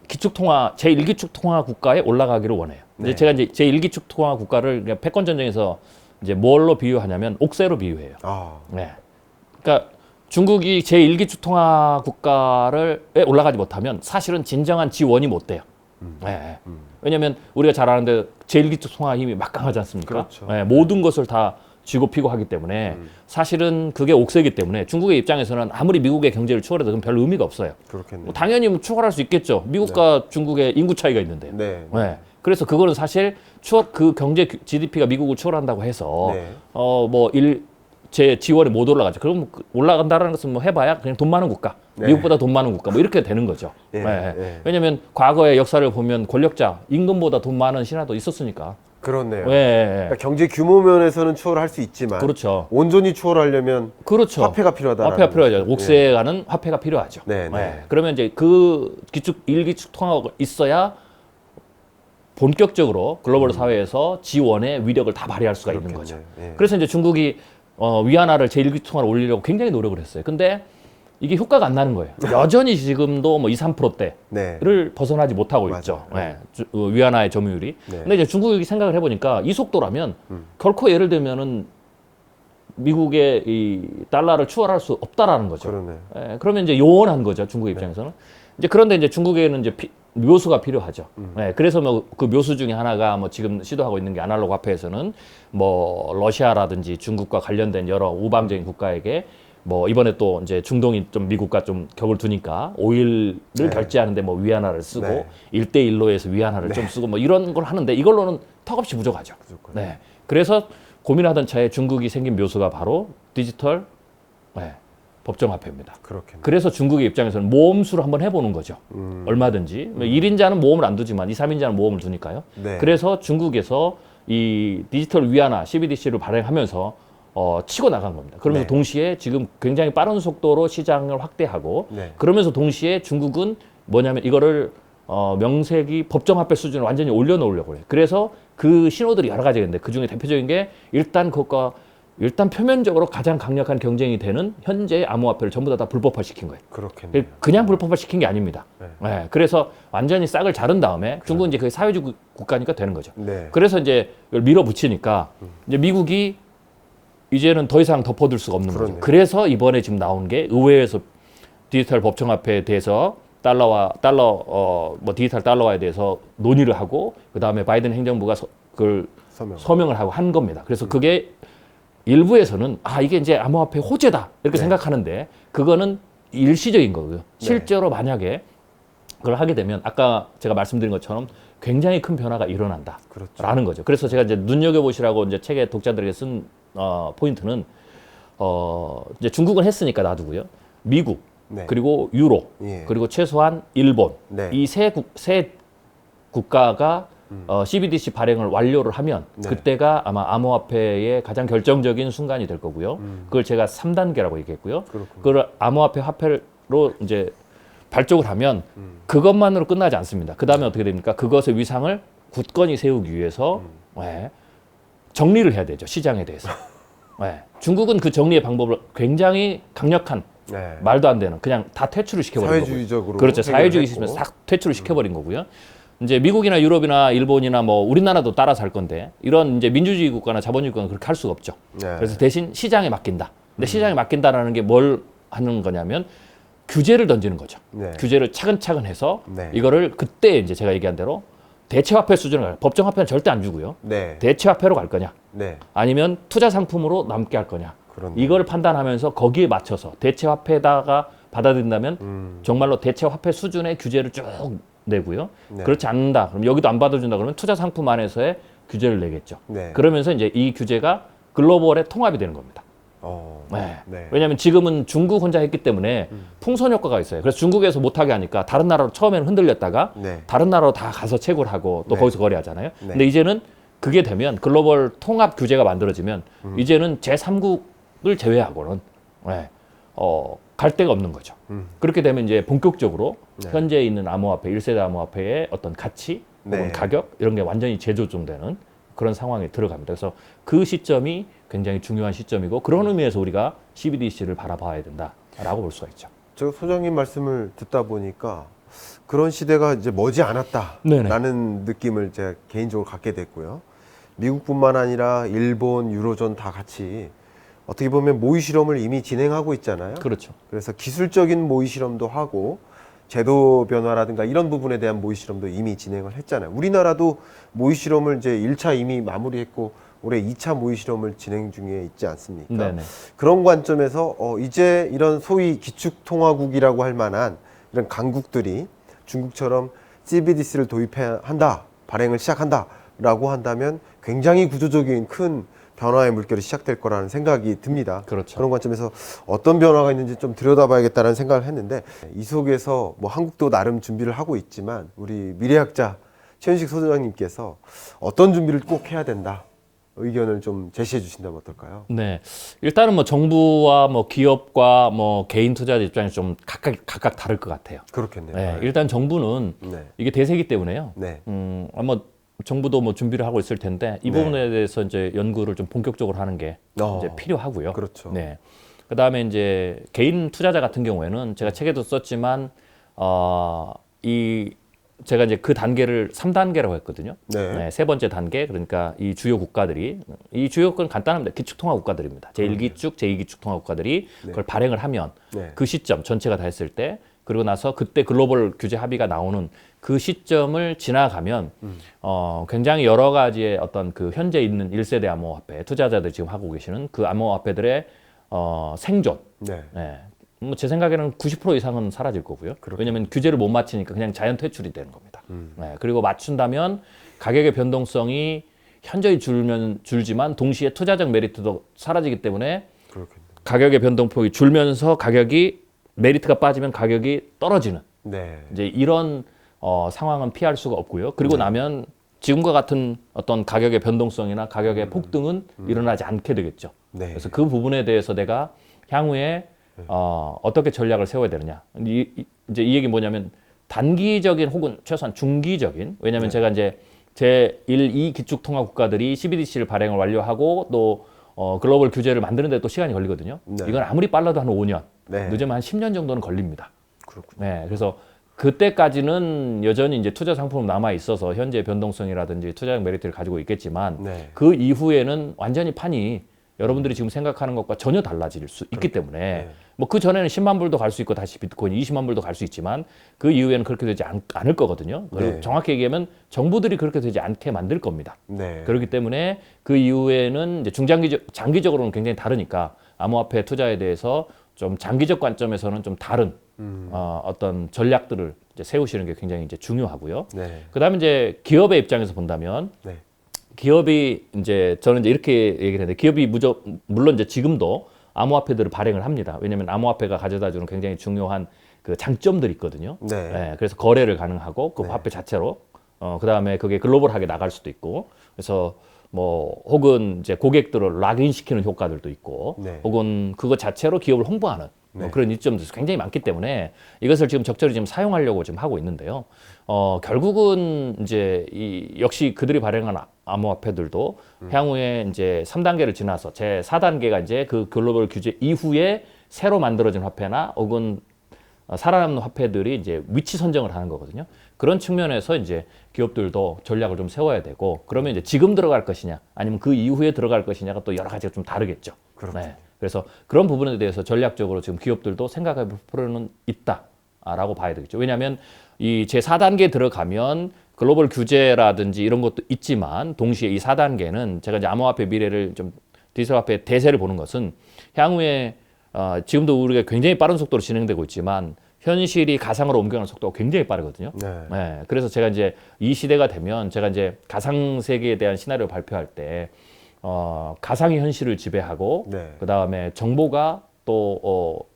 기축통화 제1기축통화 국가에 올라가기를 원해요. 네. 이제 제가 이제 제1기축통화 국가를 그냥 패권 전쟁에서 이제 뭘로 비유하냐면 옥새로 비유해요. 아. 네. 그러니까 중국이 제1기축통화 국가를 올라가지 못하면 사실은 진정한 지원이 못 돼요. 네. 왜냐하면 우리가 잘 아는데 제1기축통화 힘이 막강하지 않습니까? 그렇죠. 네. 모든 것을 다 쥐고 피고 하기 때문에 사실은 그게 옥새이기 때문에 중국의 입장에서는 아무리 미국의 경제를 추월해도 그건 별 의미가 없어요. 그렇겠네요. 뭐 당연히 뭐 추월할 수 있겠죠. 미국과 중국의 인구 차이가 있는데요. 네. 네. 그래서 그거는 사실 그 경제 GDP가 미국을 추월한다고 해서 네. 제 지원이 못 올라가죠. 그럼 올라간다는 것은 뭐 해봐야 그냥 돈 많은 국가, 네. 미국보다 돈 많은 국가 뭐 이렇게 되는 거죠. 예, 네. 예. 왜냐하면 과거의 역사를 보면 권력자, 임금보다 돈 많은 신하도 있었으니까. 그렇네요. 네. 그러니까 경제 규모 면에서는 추월할 수 있지만 그렇죠. 온전히 추월하려면 그렇죠. 화폐가 필요하다. 화폐가 필요하죠. 옥새에 가는 화폐가 필요하죠. 네, 네. 그러면 이제 그 일기축 통화가 있어야 본격적으로 글로벌 사회에서 지원의 위력을 다 발휘할 수가 있는 거죠. 예. 그래서 이제 중국이 위안화를 제1기축 통화로 올리려고 굉장히 노력을 했어요. 근데 이게 효과가 안 나는 거예요. 여전히 지금도 뭐 2, 3%대를 네. 벗어나지 못하고 맞아요. 있죠. 위안화의 점유율이. 네. 근데 이제 중국이 생각을 해보니까 이 속도라면 결코 예를 들면은 미국의 이 달러를 추월할 수 없다라는 거죠. 그러네. 그러면 이제 요원한 거죠. 중국 입장에서는. 이제 그런데 이제 중국에는 이제 묘수가 필요하죠. 그래서 뭐 그 묘수 중에 하나가 뭐 지금 시도하고 있는 게 아날로그 화폐에서는 뭐 러시아라든지 중국과 관련된 여러 우방적인 국가에게 뭐 이번에 또 이제 중동이 좀 미국과 좀 격을 두니까 오일을 네. 결제하는데 뭐 위안화를 쓰고 네. 1대1로 해서 위안화를 좀 쓰고 뭐 이런 걸 하는데 이걸로는 턱없이 부족하죠. 네. 그래서 고민하던 차에 중국이 생긴 묘수가 바로 디지털 법정화폐입니다. 그렇겠네. 그래서 중국의 입장에서는 모험수를 한번 해보는 거죠. 얼마든지. 1인자는 모험을 안 두지만 2, 3인자는 모험을 두니까요. 네. 그래서 중국에서 이 디지털 위안화 CBDC를 발행하면서 치고 나간 겁니다. 그러면서 네. 동시에 지금 굉장히 빠른 속도로 시장을 확대하고 네. 그러면서 동시에 중국은 뭐냐면 이거를 명색이 법정화폐 수준을 완전히 올려놓으려고 해요. 그래서 그 신호들이 여러 가지가 있는데 그중에 대표적인 게 일단 표면적으로 가장 강력한 경쟁이 되는 현재의 암호화폐를 전부 다 불법화시킨 거예요. 그렇겠네요. 그냥 불법화시킨 게 아닙니다. 네. 그래서 완전히 싹을 자른 다음에 중국은 이제 그게 사회주의 국가니까 되는 거죠. 네. 그래서 이제 이걸 밀어붙이니까 이제 미국이 이제는 더 이상 덮어둘 수가 없는 그러네요. 거죠. 그래서 이번에 지금 나온 게 의회에서 디지털 법정화폐에 대해서 디지털 달러화에 대해서 논의를 하고 그 다음에 바이든 행정부가 그걸 서명을 하고 한 겁니다. 그래서 그게 일부에서는 이게 이제 암호화폐 호재다 이렇게 네. 생각하는데 그거는 일시적인 거고요. 네. 실제로 만약에 그걸 하게 되면 아까 제가 말씀드린 것처럼 굉장히 큰 변화가 일어난다라는 그렇죠. 거죠. 그래서 제가 이제 눈여겨보시라고 이제 책에 독자들에게 쓴 포인트는 이제 중국은 했으니까 놔두고요. 미국 네. 그리고 유로 예. 그리고 최소한 일본 네. 이 세 국가가 CBDC 발행을 완료를 하면 네. 그때가 아마 암호화폐의 가장 결정적인 순간이 될 거고요. 그걸 제가 3단계라고 얘기했고요. 그렇군요. 그걸 암호화폐 화폐로 이제 발족을 하면 그것만으로 끝나지 않습니다. 그 다음에 어떻게 됩니까? 그것의 위상을 굳건히 세우기 위해서 정리를 해야 되죠. 시장에 대해서. 중국은 그 정리의 방법을 굉장히 강력한 네. 말도 안 되는 그냥 다 퇴출을 시켜버린 거고요. 사회주의적으로 그렇죠. 사회주의 해결을 시스템에서 했고. 싹 퇴출을 시켜버린 거고요. 이제 미국이나 유럽이나 일본이나 뭐 우리나라도 따라서 할 건데 이런 이제 민주주의 국가나 자본주의 국가는 그렇게 할 수가 없죠. 네. 그래서 대신 시장에 맡긴다. 근데 시장에 맡긴다라는 게 뭘 하는 거냐면 규제를 던지는 거죠. 네. 규제를 차근차근 해서 네. 이거를 그때 이제 제가 얘기한 대로 대체화폐 수준을 가요. 법정화폐는 절대 안 주고요. 네. 대체화폐로 갈 거냐 네. 아니면 투자 상품으로 남게 할 거냐. 그렇네. 이걸 판단하면서 거기에 맞춰서 대체화폐에다가 받아들인다면 정말로 대체화폐 수준의 규제를 쭉 내고요. 네. 그렇지 않는다. 그럼 여기도 안 받아준다 그러면 투자 상품 안에서의 규제를 내겠죠. 네. 그러면서 이제 이 규제가 글로벌에 통합이 되는 겁니다. 네. 네. 왜냐하면 지금은 중국 혼자 했기 때문에 풍선 효과가 있어요. 그래서 중국에서 못하게 하니까 다른 나라로 처음에는 흔들렸다가 네. 다른 나라로 다 가서 채굴 하고 또 네. 거기서 거래하잖아요. 네. 근데 이제는 그게 되면 글로벌 통합 규제가 만들어지면 이제는 제3국을 제외하고는 갈 데가 없는 거죠. 그렇게 되면 이제 본격적으로 네. 현재 있는 암호화폐, 1세대 암호화폐의 어떤 가치 혹은 네. 가격 이런 게 완전히 재조정되는 그런 상황에 들어갑니다. 그래서 그 시점이 굉장히 중요한 시점이고 그런 의미에서 우리가 CBDC를 바라봐야 된다라고 볼 수가 있죠. 제가 소장님 말씀을 듣다 보니까 그런 시대가 이제 머지 네네. 않았다라는 느낌을 제가 개인적으로 갖게 됐고요. 미국뿐만 아니라 일본, 유로존 다 같이 어떻게 보면 모의 실험을 이미 진행하고 있잖아요. 그렇죠. 그래서 기술적인 모의 실험도 하고 제도 변화라든가 이런 부분에 대한 모의 실험도 이미 진행을 했잖아요. 우리나라도 모의 실험을 이제 1차 이미 마무리했고 올해 2차 모의 실험을 진행 중에 있지 않습니까? 네네. 그런 관점에서 이제 이런 소위 기축통화국이라고 할 만한 이런 강국들이 중국처럼 CBDC를 도입한다, 발행을 시작한다라고 한다면 굉장히 구조적인 큰 변화의 물결이 시작될 거라는 생각이 듭니다. 그렇죠. 그런 관점에서 어떤 변화가 있는지 좀 들여다봐야겠다는 생각을 했는데 이 속에서 뭐 한국도 나름 준비를 하고 있지만 우리 미래학자 최윤식 소장님께서 어떤 준비를 꼭 해야 된다 의견을 좀 제시해 주신다면 어떨까요? 네. 일단은 뭐 정부와 뭐 기업과 뭐 개인 투자자 입장에서 좀 각각 다를 것 같아요. 그렇겠네요. 네. 일단 정부는 네. 이게 대세기 때문에요. 네. 아마 정부도 뭐 준비를 하고 있을 텐데 이 네. 부분에 대해서 이제 연구를 좀 본격적으로 하는 게 이제 필요하고요. 그렇죠. 네. 그다음에 이제 개인 투자자 같은 경우에는 제가 책에도 썼지만 이 제가 이제 그 단계를 3단계라고 했거든요. 네. 세 번째 단계 그러니까 이 주요 국가들이 이 주요 국가는 간단합니다. 기축통화 국가들입니다. 제1기축, 제2기축 통화 국가들이 그걸 발행을 하면 네. 그 시점 전체가 다 했을 때 그리고 나서 그때 글로벌 규제 합의가 나오는 그 시점을 지나가면 굉장히 여러 가지의 어떤 그 현재 있는 1세대 암호화폐 투자자들 지금 하고 계시는 그 암호화폐들의 생존. 네. 네. 뭐 제 생각에는 90% 이상은 사라질 거고요. 그렇군요. 왜냐하면 규제를 못 맞추니까 그냥 자연 퇴출이 되는 겁니다. 네. 그리고 맞춘다면 가격의 변동성이 현저히 줄지만 동시에 투자적 메리트도 사라지기 때문에 그렇겠네요. 가격의 변동폭이 줄면서 가격이 메리트가 빠지면 가격이 떨어지는 네. 이제 이런 상황은 피할 수가 없고요. 그리고 나면 지금과 같은 어떤 가격의 변동성이나 가격의 폭등은 일어나지 않게 되겠죠. 네. 그래서 그 부분에 대해서 내가 향후에 어떻게 전략을 세워야 되느냐. 이제 이 얘기 뭐냐면 단기적인 혹은 최소한 중기적인 왜냐하면 제가 이제 제1, 2 기축통화 국가들이 CBDC를 발행을 완료하고 또 글로벌 규제를 만드는데 또 시간이 걸리거든요. 네. 이건 아무리 빨라도 한 5년, 네. 늦으면 한 10년 정도는 걸립니다. 그렇군요. 네, 그래서 그때까지는 여전히 이제 투자 상품은 남아 있어서 현재 변동성이라든지 투자적 메리트를 가지고 있겠지만 네. 그 이후에는 완전히 판이 여러분들이 지금 생각하는 것과 전혀 달라질 수 있기 때문에 네. 뭐 그 전에는 10만 불도 갈 수 있고 다시 비트코인 20만 불도 갈 수 있지만 그 이후에는 그렇게 되지 않을 거거든요. 그리고 네. 정확히 얘기하면 정부들이 그렇게 되지 않게 만들 겁니다. 네. 그렇기 때문에 그 이후에는 이제 장기적으로는 굉장히 다르니까 암호화폐 투자에 대해서 좀 장기적 관점에서는 좀 다른 어떤 전략들을 이제 세우시는 게 굉장히 이제 중요하고요. 네. 그다음에 이제 기업의 입장에서 본다면 네. 기업이 이제 저는 이제 이렇게 얘기를 했는데 기업이 물론 이제 지금도 암호화폐들을 발행을 합니다. 왜냐하면 암호화폐가 가져다주는 굉장히 중요한 그 장점들이 있거든요. 네. 네, 그래서 거래를 가능하고 그 화폐 자체로 그다음에 그게 글로벌하게 나갈 수도 있고 그래서 뭐 혹은 이제 고객들을 락인 시키는 효과들도 있고 네. 혹은 그것 자체로 기업을 홍보하는 네. 그런 이점도 굉장히 많기 때문에 이것을 지금 적절히 지금 사용하려고 지금 하고 있는데요. 결국은 이제 역시 그들이 발행한 암호화폐들도 향후에 이제 3단계를 지나서 제 4단계가 이제 그 글로벌 규제 이후에 새로 만들어진 화폐나 혹은 살아남는 화폐들이 이제 위치 선정을 하는 거거든요. 그런 측면에서 이제 기업들도 전략을 좀 세워야 되고 그러면 이제 지금 들어갈 것이냐 아니면 그 이후에 들어갈 것이냐가 또 여러 가지가 좀 다르겠죠. 그렇군요. 그래서 그런 부분에 대해서 전략적으로 지금 기업들도 생각해 볼 필요는 있다라고 봐야 되겠죠. 왜냐하면 이 제 4단계 들어가면 글로벌 규제라든지 이런 것도 있지만 동시에 이 4단계는 제가 이제 암호화폐 미래를 좀 디지털 화폐 대세를 보는 것은 향후에 지금도 우리가 굉장히 빠른 속도로 진행되고 있지만 현실이 가상으로 옮겨가는 속도가 굉장히 빠르거든요. 네. 그래서 제가 이제 이 시대가 되면 제가 이제 가상 세계에 대한 시나리오 발표할 때 가상이 현실을 지배하고 네. 그 다음에 정보가 또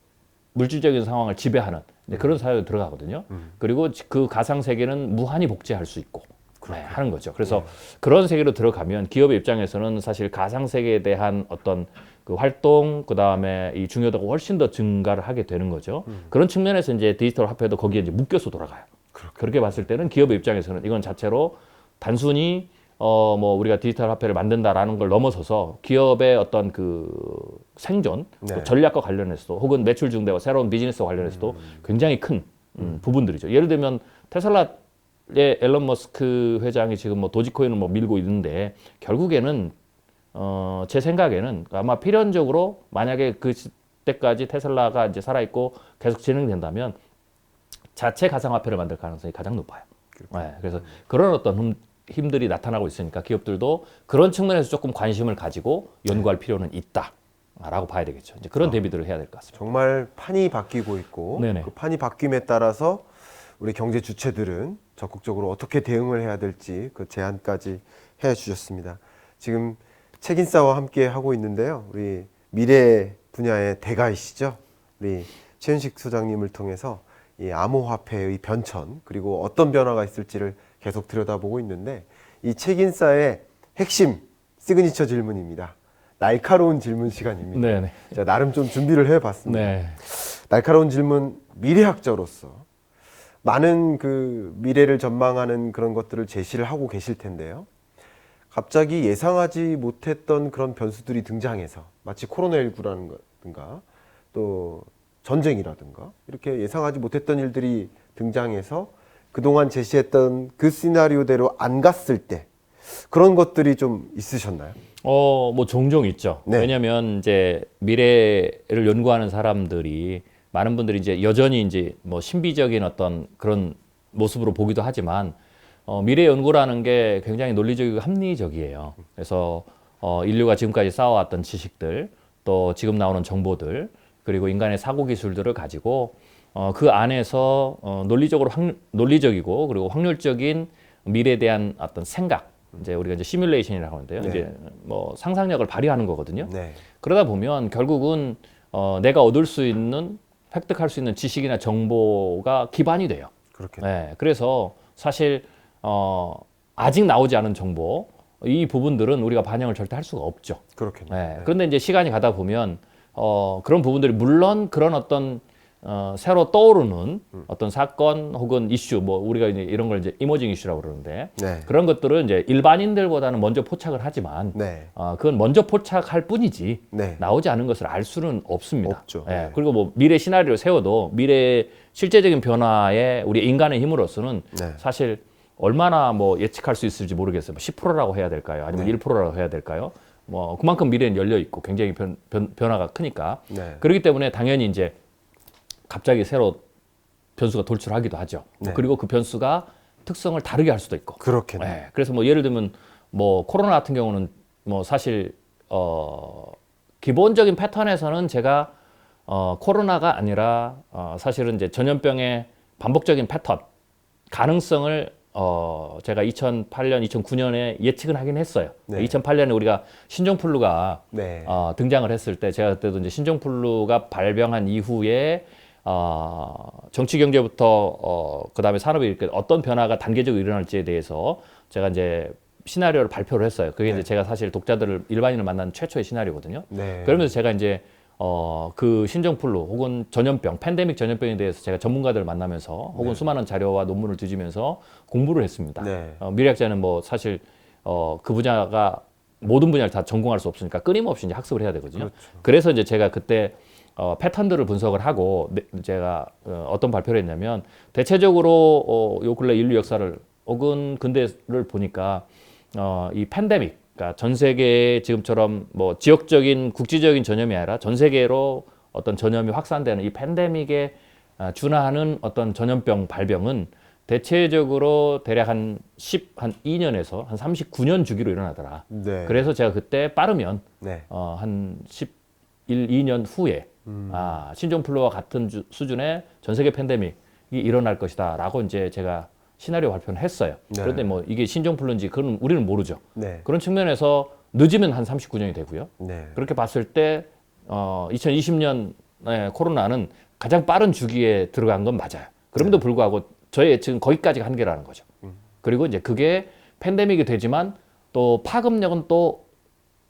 물질적인 상황을 지배하는 그런 사회로 들어가거든요. 그리고 그 가상 세계는 무한히 복제할 수 있고 하는 거죠. 그래서 그런 세계로 들어가면 기업의 입장에서는 사실 가상 세계에 대한 어떤 그 활동, 그 다음에 이 중요도가 훨씬 더 증가를 하게 되는 거죠. 그런 측면에서 이제 디지털 화폐도 거기에 이제 묶여서 돌아가요. 그렇게 봤을 때는 기업의 입장에서는 이건 자체로 단순히 뭐 우리가 디지털 화폐를 만든다라는 걸 넘어서서 기업의 어떤 그 생존, 또 전략과 관련해서도 혹은 매출 증대와 새로운 비즈니스와 관련해서도 굉장히 큰 부분들이죠. 예를 들면 테슬라의 앨런 머스크 회장이 지금 뭐 도지코인을 뭐 밀고 있는데 결국에는 제 생각에는 아마 필연적으로 만약에 그때까지 테슬라가 이제 살아있고 계속 진행된다면 자체 가상화폐를 만들 가능성이 가장 높아요. 그래서 그런 어떤 힘들이 나타나고 있으니까 기업들도 그런 측면에서 조금 관심을 가지고 연구할 필요는 있다라고 봐야 되겠죠. 이제 그런 대비들을 해야 될 것 같습니다. 정말 판이 바뀌고 있고 네네. 그 판이 바뀜에 따라서 우리 경제 주체들은 적극적으로 어떻게 대응을 해야 될지 그 제안까지 해주셨습니다. 지금 책인싸와 함께 하고 있는데요. 우리 미래 분야의 대가이시죠. 우리 최윤식 소장님을 통해서 이 암호화폐의 변천 그리고 어떤 변화가 있을지를 계속 들여다보고 있는데 이 책인싸의 핵심 시그니처 질문입니다. 날카로운 질문 시간입니다. 네네. 자, 나름 좀 준비를 해봤습니다. 네. 날카로운 질문, 미래학자로서 많은 그 미래를 전망하는 그런 것들을 제시를 하고 계실 텐데요. 갑자기 예상하지 못했던 그런 변수들이 등장해서 마치 코로나19라든가 또 전쟁이라든가 이렇게 예상하지 못했던 일들이 등장해서 그동안 제시했던 그 시나리오대로 안 갔을 때 그런 것들이 좀 있으셨나요? 뭐 종종 있죠. 네. 왜냐하면 이제 미래를 연구하는 사람들이 많은 분들이 이제 여전히 이제 뭐 신비적인 어떤 그런 모습으로 보기도 하지만 미래 연구라는 게 굉장히 논리적이고 합리적이에요. 그래서 인류가 지금까지 쌓아왔던 지식들, 또 지금 나오는 정보들, 그리고 인간의 사고 기술들을 가지고 그 안에서 논리적이고 그리고 확률적인 미래에 대한 어떤 생각, 이제 우리가 이제 시뮬레이션이라고 하는데요. 네. 이제 뭐 상상력을 발휘하는 거거든요. 네. 그러다 보면 결국은 내가 얻을 수 있는 획득할 수 있는 지식이나 정보가 기반이 돼요. 그렇겠네요. 네, 그래서 사실 아직 나오지 않은 정보 이 부분들은 우리가 반영을 절대 할 수가 없죠. 그렇겠네요. 네, 그런데 이제 시간이 가다 보면 그런 부분들이 물론 그런 어떤 새로 떠오르는 어떤 사건 혹은 이슈, 뭐 우리가 이제 이런 걸 이제 이머징 이슈라고 그러는데 네. 그런 것들은 이제 일반인들보다는 먼저 포착을 하지만 네. 그건 먼저 포착할 뿐이지 네. 나오지 않은 것을 알 수는 없습니다. 없죠. 예, 네. 그리고 뭐 미래 시나리오를 세워도 미래 실제적인 변화에 우리 인간의 힘으로서는 네. 사실 얼마나 뭐 예측할 수 있을지 모르겠어요. 10%라고 해야 될까요? 아니면 네. 1%라고 해야 될까요? 뭐 그만큼 미래는 열려 있고 굉장히 변화가 크니까 네. 그렇기 때문에 당연히 이제 갑자기 새로 변수가 돌출하기도 하죠. 네. 그리고 그 변수가 특성을 다르게 할 수도 있고. 그렇겠네요. 네. 그래서 뭐 예를 들면 뭐 코로나 같은 경우는 뭐 사실 기본적인 패턴에서는 제가 코로나가 아니라 사실은 이제 전염병의 반복적인 패턴 가능성을 제가 2008년, 2009년에 예측은 하긴 했어요. 네. 2008년에 우리가 신종플루가 네. 등장을 했을 때 제가 그때도 이제 신종플루가 발병한 이후에 정치 경제부터 그다음에 산업이 이렇게 어떤 변화가 단계적으로 일어날지에 대해서 제가 이제 시나리오를 발표를 했어요. 그게 이제 제가 사실 독자들을 일반인을 만난 최초의 시나리오거든요. 네. 그러면서 제가 이제 그 신종플루 혹은 전염병, 팬데믹 전염병에 대해서 제가 전문가들을 만나면서 혹은 수많은 자료와 논문을 뒤지면서 공부를 했습니다. 네. 미래학자는 뭐 사실 그 분야가 모든 분야를 다 전공할 수 없으니까 끊임없이 이제 학습을 해야 되거든요. 그렇죠. 그래서 이제 제가 그때 패턴들을 분석을 하고 제가 어떤 발표를 했냐면 대체적으로 요 근래 인류 역사를 혹은 근대를 보니까 이 팬데믹, 그러니까 전 세계에 지금처럼 뭐 지역적인 국지적인 전염이 아니라 전 세계로 어떤 전염이 확산되는 이 팬데믹에 준하는 어떤 전염병 발병은 대체적으로 대략 한 2년에서 한 39년 주기로 일어나더라. 네. 그래서 제가 그때 빠르면 네. 한 11, 2년 후에 신종플루와 같은 수준의 전 세계 팬데믹이 일어날 것이다라고 이제 제가 시나리오 발표는 했어요. 네. 그런데 뭐 이게 신종플루인지 그건 우리는 모르죠. 네. 그런 측면에서 늦으면 한 39년이 되고요. 네. 그렇게 봤을 때 2020년 코로나는 가장 빠른 주기에 들어간 건 맞아요. 그럼에도 불구하고 저의 예측은 거기까지가 한계라는 거죠. 그리고 이제 그게 팬데믹이 되지만 또 파급력은 또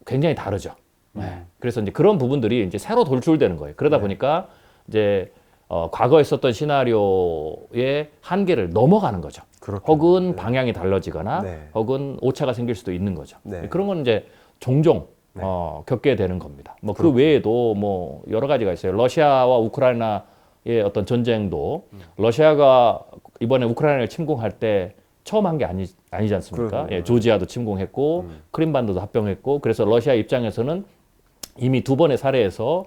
굉장히 다르죠. 네. 그래서 이제 그런 부분들이 이제 새로 돌출되는 거예요. 그러다 보니까 이제 과거에 썼던 시나리오의 한계를 넘어가는 거죠. 그렇군요. 혹은 방향이 달라지거나 네. 혹은 오차가 생길 수도 있는 거죠. 네. 그런 건 이제 종종 네. 겪게 되는 겁니다. 뭐 그 외에도 뭐 여러 가지가 있어요. 러시아와 우크라이나의 어떤 전쟁도 러시아가 이번에 우크라이나를 침공할 때 처음 한 게 아니지 않습니까? 그렇군요. 예, 조지아도 침공했고 크림반도도 합병했고 그래서 러시아 입장에서는 이미 두 번의 사례에서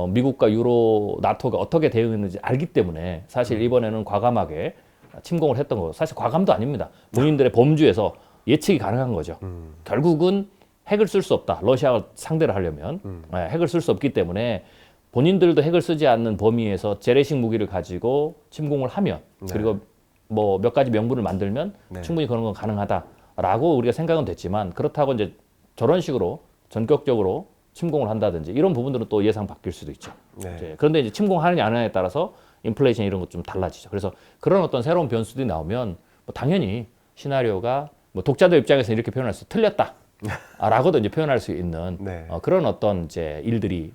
미국과 유로 나토가 어떻게 대응했는지 알기 때문에 사실 이번에는 과감하게 침공을 했던 거고 사실 과감도 아닙니다. 본인들의 범주에서 예측이 가능한 거죠. 결국은 핵을 쓸 수 없다. 러시아가 상대를 하려면 핵을 쓸 수 없기 때문에 본인들도 핵을 쓰지 않는 범위에서 재래식 무기를 가지고 침공을 하면 그리고 뭐 몇 가지 명분을 만들면 충분히 그런 건 가능하다라고 우리가 생각은 됐지만 그렇다고 이제 저런 식으로 전격적으로 침공을 한다든지 이런 부분들은 또 예상 바뀔 수도 있죠. 네. 그런데 이제 침공하느냐 안 하느냐에 따라서 인플레이션 이런 것 좀 달라지죠. 그래서 그런 어떤 새로운 변수들이 나오면 뭐 당연히 시나리오가 뭐 독자들 입장에서 이렇게 표현할 수 틀렸다라고도 이제 표현할 수 있는 네. 그런 어떤 이제 일들이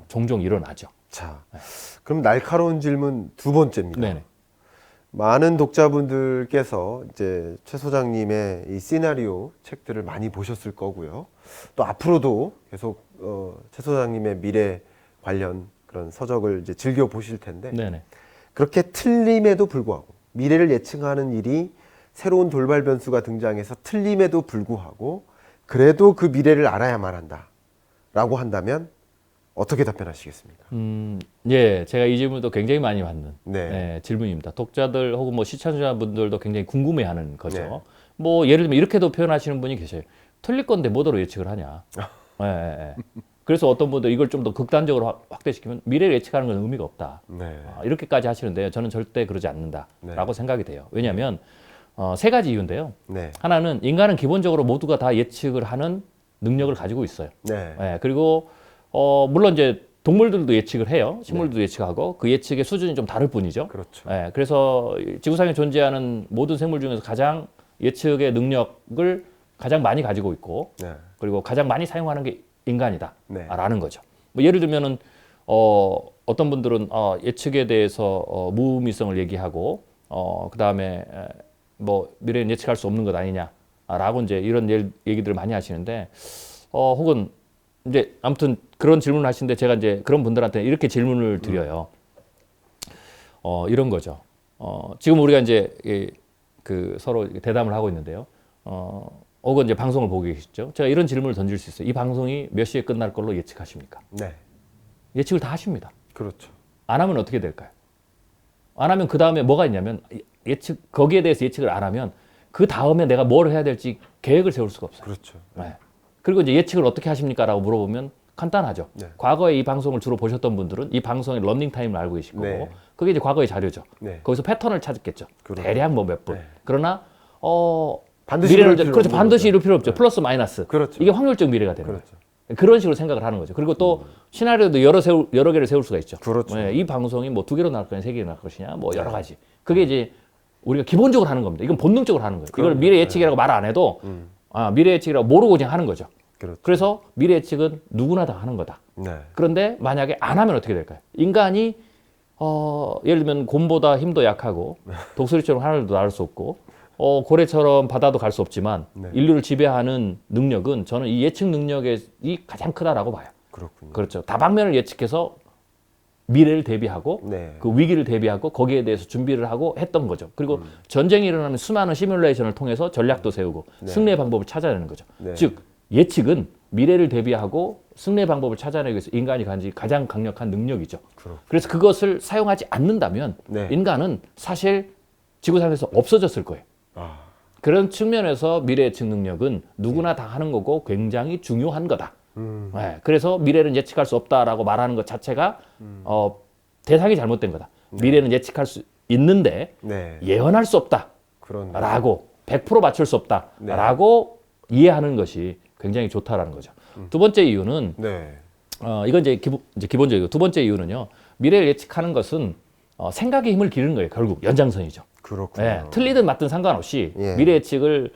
종종 일어나죠. 자, 그럼 날카로운 질문 두 번째입니다. 네네. 많은 독자분들께서 이제 최 소장님의 이 시나리오 책들을 많이 보셨을 거고요. 또 앞으로도 계속 최 소장님의 미래 관련 그런 서적을 이제 즐겨 보실 텐데 네네. 그렇게 틀림에도 불구하고 미래를 예측하는 일이 새로운 돌발 변수가 등장해서 틀림에도 불구하고 그래도 그 미래를 알아야만 한다라고 한다면 어떻게 답변하시겠습니까? 예, 제가 이 질문도 굉장히 많이 받는 네. 질문입니다. 독자들 혹은 뭐 시청자분들도 굉장히 궁금해하는 거죠. 네. 뭐 예를 들면 이렇게도 표현하시는 분이 계셔요. 틀릴 건데 뭐더러 예측을 하냐. 예, 예, 예. 그래서 어떤 분들 이걸 좀 더 극단적으로 확대시키면 미래를 예측하는 건 의미가 없다. 네. 이렇게까지 하시는데요. 저는 절대 그러지 않는다라고 네. 생각이 돼요. 왜냐하면 세 가지 이유인데요. 네. 하나는 인간은 기본적으로 모두가 다 예측을 하는 능력을 가지고 있어요. 네. 예, 그리고 물론 이제 동물들도 예측을 해요. 식물들도 예측하고 그 예측의 수준이 좀 다를 뿐이죠. 그렇죠. 예, 그래서 지구상에 존재하는 모든 생물 중에서 가장 예측의 능력을 가장 많이 가지고 있고 네. 그리고 가장 많이 사용하는 게 인간이다라는 네. 거죠. 뭐 예를 들면은 어떤 분들은 예측에 대해서 무의미성을 얘기하고 그다음에 뭐 미래는 예측할 수 없는 것 아니냐라고 이제 이런 얘기들을 많이 하시는데 혹은 이제 아무튼 그런 질문을 하시는데 제가 이제 그런 분들한테 이렇게 질문을 드려요. 이런 거죠. 지금 우리가 이제 그 서로 대담을 하고 있는데요. 혹은 이제 방송을 보고 계시죠. 제가 이런 질문을 던질 수 있어요. 이 방송이 몇 시에 끝날 걸로 예측하십니까? 네. 예측을 다 하십니다. 그렇죠. 안 하면 어떻게 될까요? 안 하면 그 다음에 뭐가 있냐면 거기에 대해서 예측을 안 하면 그 다음에 내가 뭘 해야 될지 계획을 세울 수가 없어요. 그렇죠. 네. 그리고 이제 예측을 어떻게 하십니까? 라고 물어보면 간단하죠. 네. 과거에 이 방송을 주로 보셨던 분들은 이 방송의 런닝 타임을 알고 계실 거고 네. 그게 이제 과거의 자료죠. 네. 거기서 패턴을 찾았겠죠. 그렇죠. 대략 뭐 몇 분. 네. 그러나 반드시 미래를 이룰 필요 그렇죠. 없는 반드시 거죠. 이룰 필요 없죠. 네. 플러스 마이너스. 그렇죠. 이게 확률적 미래가 되는 그렇죠. 거예요. 그런 식으로 생각을 하는 거죠. 그리고 또 시나리오도 여러 개를 세울 수가 있죠. 그렇죠. 네, 이 방송이 뭐 2개로 나올 거냐, 3개로 나올 것이냐, 뭐 여러 가지. 그게 이제 우리가 기본적으로 하는 겁니다. 이건 본능적으로 하는 거예요. 이걸 그럼요. 미래 예측이라고 말 안 해도 미래 예측이라고 모르고 그냥 하는 거죠. 그렇죠. 그래서 미래 예측은 누구나 다 하는 거다. 네. 그런데 만약에 안 하면 어떻게 될까요? 인간이 예를 들면 곰보다 힘도 약하고 독수리처럼 하늘도 날 수 없고 고래처럼 바다도 갈 수 없지만 네. 인류를 지배하는 능력은 저는 이 예측 능력이 가장 크다라고 봐요. 그렇군요. 그렇죠. 다방면을 예측해서 미래를 대비하고 네. 그 위기를 대비하고 거기에 대해서 준비를 하고 했던 거죠. 그리고 전쟁이 일어나면 수많은 시뮬레이션을 통해서 전략도 세우고 승리의 방법을 찾아내는 거죠. 네. 즉 예측은 미래를 대비하고 승리의 방법을 찾아내기 위해서 인간이 가진 가장 강력한 능력이죠. 그래서 그것을 사용하지 않는다면 네. 인간은 사실 지구상에서 없어졌을 거예요. 그런 측면에서 미래 예측 능력은 누구나 다 하는 거고 굉장히 중요한 거다. 네, 그래서 미래는 예측할 수 없다라고 말하는 것 자체가 대상이 잘못된 거다. 미래는 예측할 수 있는데 네. 예언할 수 그런 없다라고 100% 맞출 수 없다라고 이해하는 것이 굉장히 좋다라는 거죠. 두 번째 이유는 네. 이건 이제 기본적이고 두 번째 이유는요. 미래를 예측하는 것은 생각의 힘을 기르는 거예요. 결국 연장선이죠. 그렇군요. 예, 틀리든 맞든 상관없이 예. 미래 예측을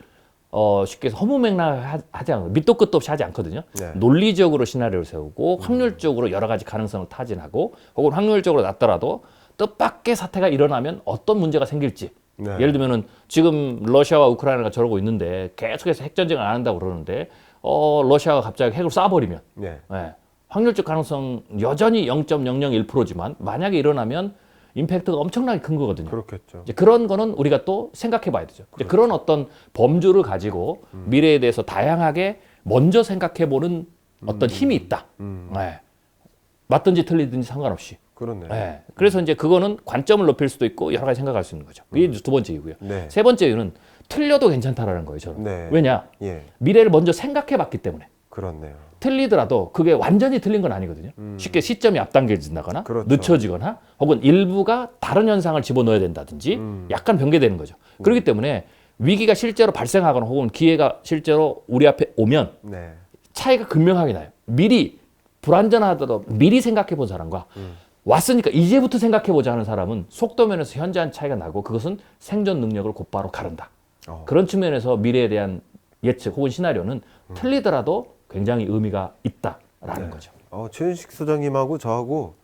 쉽게 해서 허무맹랑하지 않고 밑도 끝도 없이 하지 않거든요. 네. 논리적으로 시나리오를 세우고 확률적으로 여러 가지 가능성을 타진하고 혹은 확률적으로 낮더라도 뜻밖의 사태가 일어나면 어떤 문제가 생길지 네. 예를 들면은 지금 러시아와 우크라이나가 저러고 있는데 계속해서 핵전쟁을 안 한다고 그러는데 러시아가 갑자기 핵을 쏴버리면 네. 예, 확률적 가능성 여전히 0.001%지만 만약에 일어나면 임팩트가 엄청나게 큰 거거든요. 그렇겠죠. 이제 그런 거는 우리가 또 생각해 봐야 되죠. 이제 그런 어떤 범주를 가지고 미래에 대해서 다양하게 먼저 생각해 보는 어떤 힘이 있다. 예. 맞든지 틀리든지 상관없이. 그렇네요. 예. 그래서 이제 그거는 관점을 높일 수도 있고 여러 가지 생각할 수 있는 거죠. 그게 이제 두 번째 이유고요. 네. 세 번째 이유는 틀려도 괜찮다라는 거예요, 저는. 네. 왜냐? 예. 미래를 먼저 생각해 봤기 때문에. 그렇네요. 틀리더라도 그게 완전히 틀린 건 아니거든요. 쉽게 시점이 앞당겨진다거나 그렇죠. 늦춰지거나 혹은 일부가 다른 현상을 집어넣어야 된다든지 약간 변개되는 거죠. 그렇기 때문에 위기가 실제로 발생하거나 혹은 기회가 실제로 우리 앞에 오면 네. 차이가 극명하게 나요. 미리 불안전하더라도 미리 생각해 본 사람과 왔으니까 이제부터 생각해 보자 하는 사람은 속도면에서 현저한 차이가 나고 그것은 생존 능력을 곧바로 가른다. 그런 측면에서 미래에 대한 예측 혹은 시나리오는 틀리더라도 굉장히 의미가 있다라는 거죠. 최윤식 소장님하고 저하고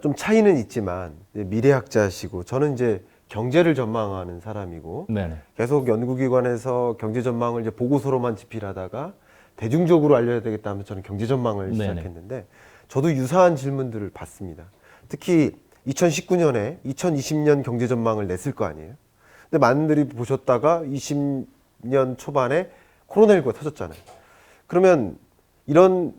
좀 차이는 있지만 이제 미래학자시고 저는 이제 경제를 전망하는 사람이고 네네. 계속 연구기관에서 경제 전망을 이제 보고서로만 집필하다가 대중적으로 알려야 되겠다 하면서 저는 경제 전망을 네네. 시작했는데 저도 유사한 질문들을 받습니다. 특히 2019년에 2020년 경제 전망을 냈을 거 아니에요. 근데 많은 분들이 보셨다가 20년 초반에 코로나19가 터졌잖아요. 그러면 이런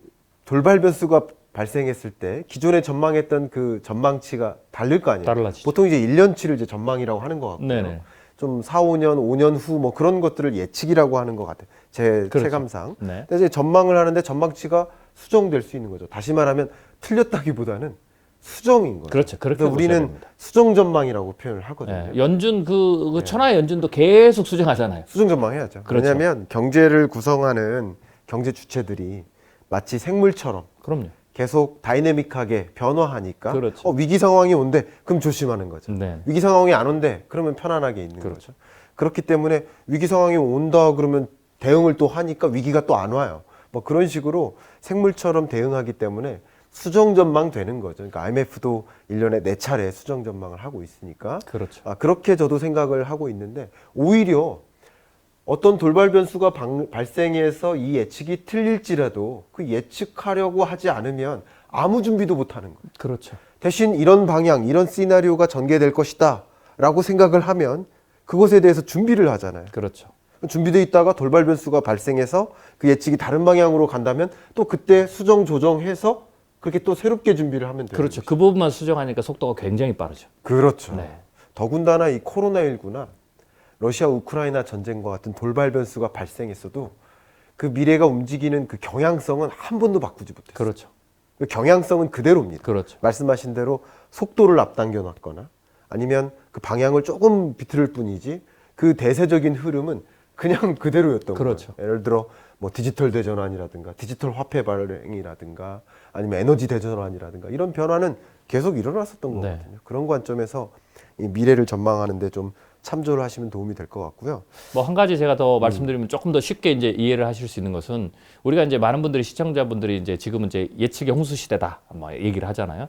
돌발 변수가 발생했을 때 기존에 전망했던 그 전망치가 다를 거 아니에요. 달라지죠. 보통 이제 1년치를 이제 전망이라고 하는 것 같고요. 네네. 좀 4, 5년, 5년 후 뭐 그런 것들을 예측이라고 하는 것 같아요. 제 그렇죠. 체감상. 네. 근데 이제 전망을 하는데 전망치가 수정될 수 있는 거죠. 다시 말하면 틀렸다기보다는 수정인 거죠. 그렇죠. 그렇게 그래서 보셔야 우리는 됩니다. 수정 전망이라고 표현을 하거든요. 예, 연준 그 천하의 연준도 계속 수정하잖아요. 수정 전망해야죠. 그렇죠. 왜냐하면 경제를 구성하는 경제 주체들이 마치 생물처럼 그럼요. 계속 다이내믹하게 변화하니까 그렇죠. 위기 상황이 온대 그럼 조심하는 거죠. 네. 위기 상황이 안 온대 그러면 편안하게 있는 그렇죠. 거죠. 그렇기 때문에 위기 상황이 온다 그러면 대응을 또 하니까 위기가 또 안 와요. 뭐 그런 식으로 생물처럼 대응하기 때문에 수정 전망 되는 거죠. 그러니까 IMF도 1년에 4차례 수정 전망을 하고 있으니까 그렇죠. 그렇게 저도 생각을 하고 있는데 오히려 어떤 돌발 변수가 발생해서 이 예측이 틀릴지라도 그 예측하려고 하지 않으면 아무 준비도 못 하는 거예요. 그렇죠. 대신 이런 방향, 이런 시나리오가 전개될 것이다 라고 생각을 하면 그것에 대해서 준비를 하잖아요. 그렇죠. 준비돼 있다가 돌발 변수가 발생해서 그 예측이 다른 방향으로 간다면 또 그때 수정 조정해서 그렇게 또 새롭게 준비를 하면 돼요. 그렇죠. 그 부분만 수정하니까 속도가 굉장히 빠르죠. 그렇죠. 네. 더군다나 이 코로나19나 러시아 우크라이나 전쟁과 같은 돌발 변수가 발생했어도 그 미래가 움직이는 그 경향성은 한 번도 바꾸지 못했어요. 그렇죠. 그 경향성은 그대로입니다. 그렇죠. 말씀하신 대로 속도를 앞당겨 놨거나 아니면 그 방향을 조금 비틀을 뿐이지 그 대세적인 흐름은 그냥 그대로였던 그렇죠. 거예요. 예를 들어 뭐 디지털 대전환이라든가 디지털 화폐 발행이라든가 아니면 에너지 대전환이라든가 이런 변화는 계속 일어났었던 네. 거거든요. 그런 관점에서 이 미래를 전망하는데 좀 참조를 하시면 도움이 될 것 같고요. 뭐 한 가지 제가 더 말씀드리면 조금 더 쉽게 이제 이해를 하실 수 있는 것은 우리가 이제 많은 분들이 시청자분들이 이제 지금은 이제 예측의 홍수 시대다 뭐 얘기를 하잖아요.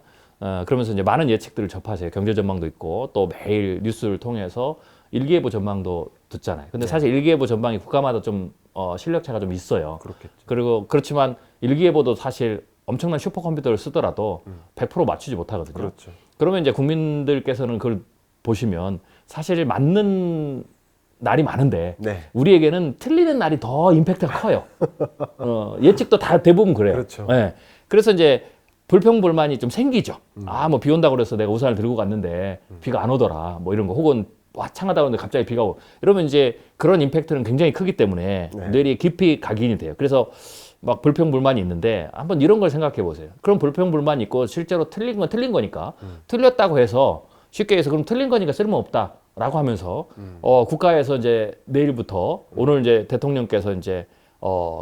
그러면서 이제 많은 예측들을 접하세요. 경제 전망도 있고 또 매일 뉴스를 통해서 일기예보 전망도 듣잖아요. 근데 사실 일기예보 전망이 국가마다 좀 실력 차가 좀 있어요. 그렇겠죠. 그리고 그렇지만 일기예보도 사실 엄청난 슈퍼컴퓨터를 쓰더라도 100% 맞추지 못하거든요. 그렇죠. 그러면 이제 국민들께서는 그걸 보시면 사실 맞는 날이 많은데 네. 우리에게는 틀리는 날이 더 임팩트가 커요. 예측도 다 대부분 그래요. 그렇죠. 네. 그래서 이제 불평불만이 좀 생기죠. 뭐 비 온다고 그래서 내가 우산을 들고 갔는데 비가 안 오더라. 뭐 이런 거 혹은 화창하다고 했는데 갑자기 비가 오고 이러면 이제 그런 임팩트는 굉장히 크기 때문에 네. 뇌리에 깊이 각인이 돼요. 그래서 막 불평불만이 있는데 한번 이런 걸 생각해 보세요. 그럼 불평불만이 있고 실제로 틀린 건 틀린 거니까 틀렸다고 해서 쉽게 해서 그럼 틀린 거니까 쓸모없다라고 하면서 국가에서 이제 내일부터 오늘 이제 대통령께서 이제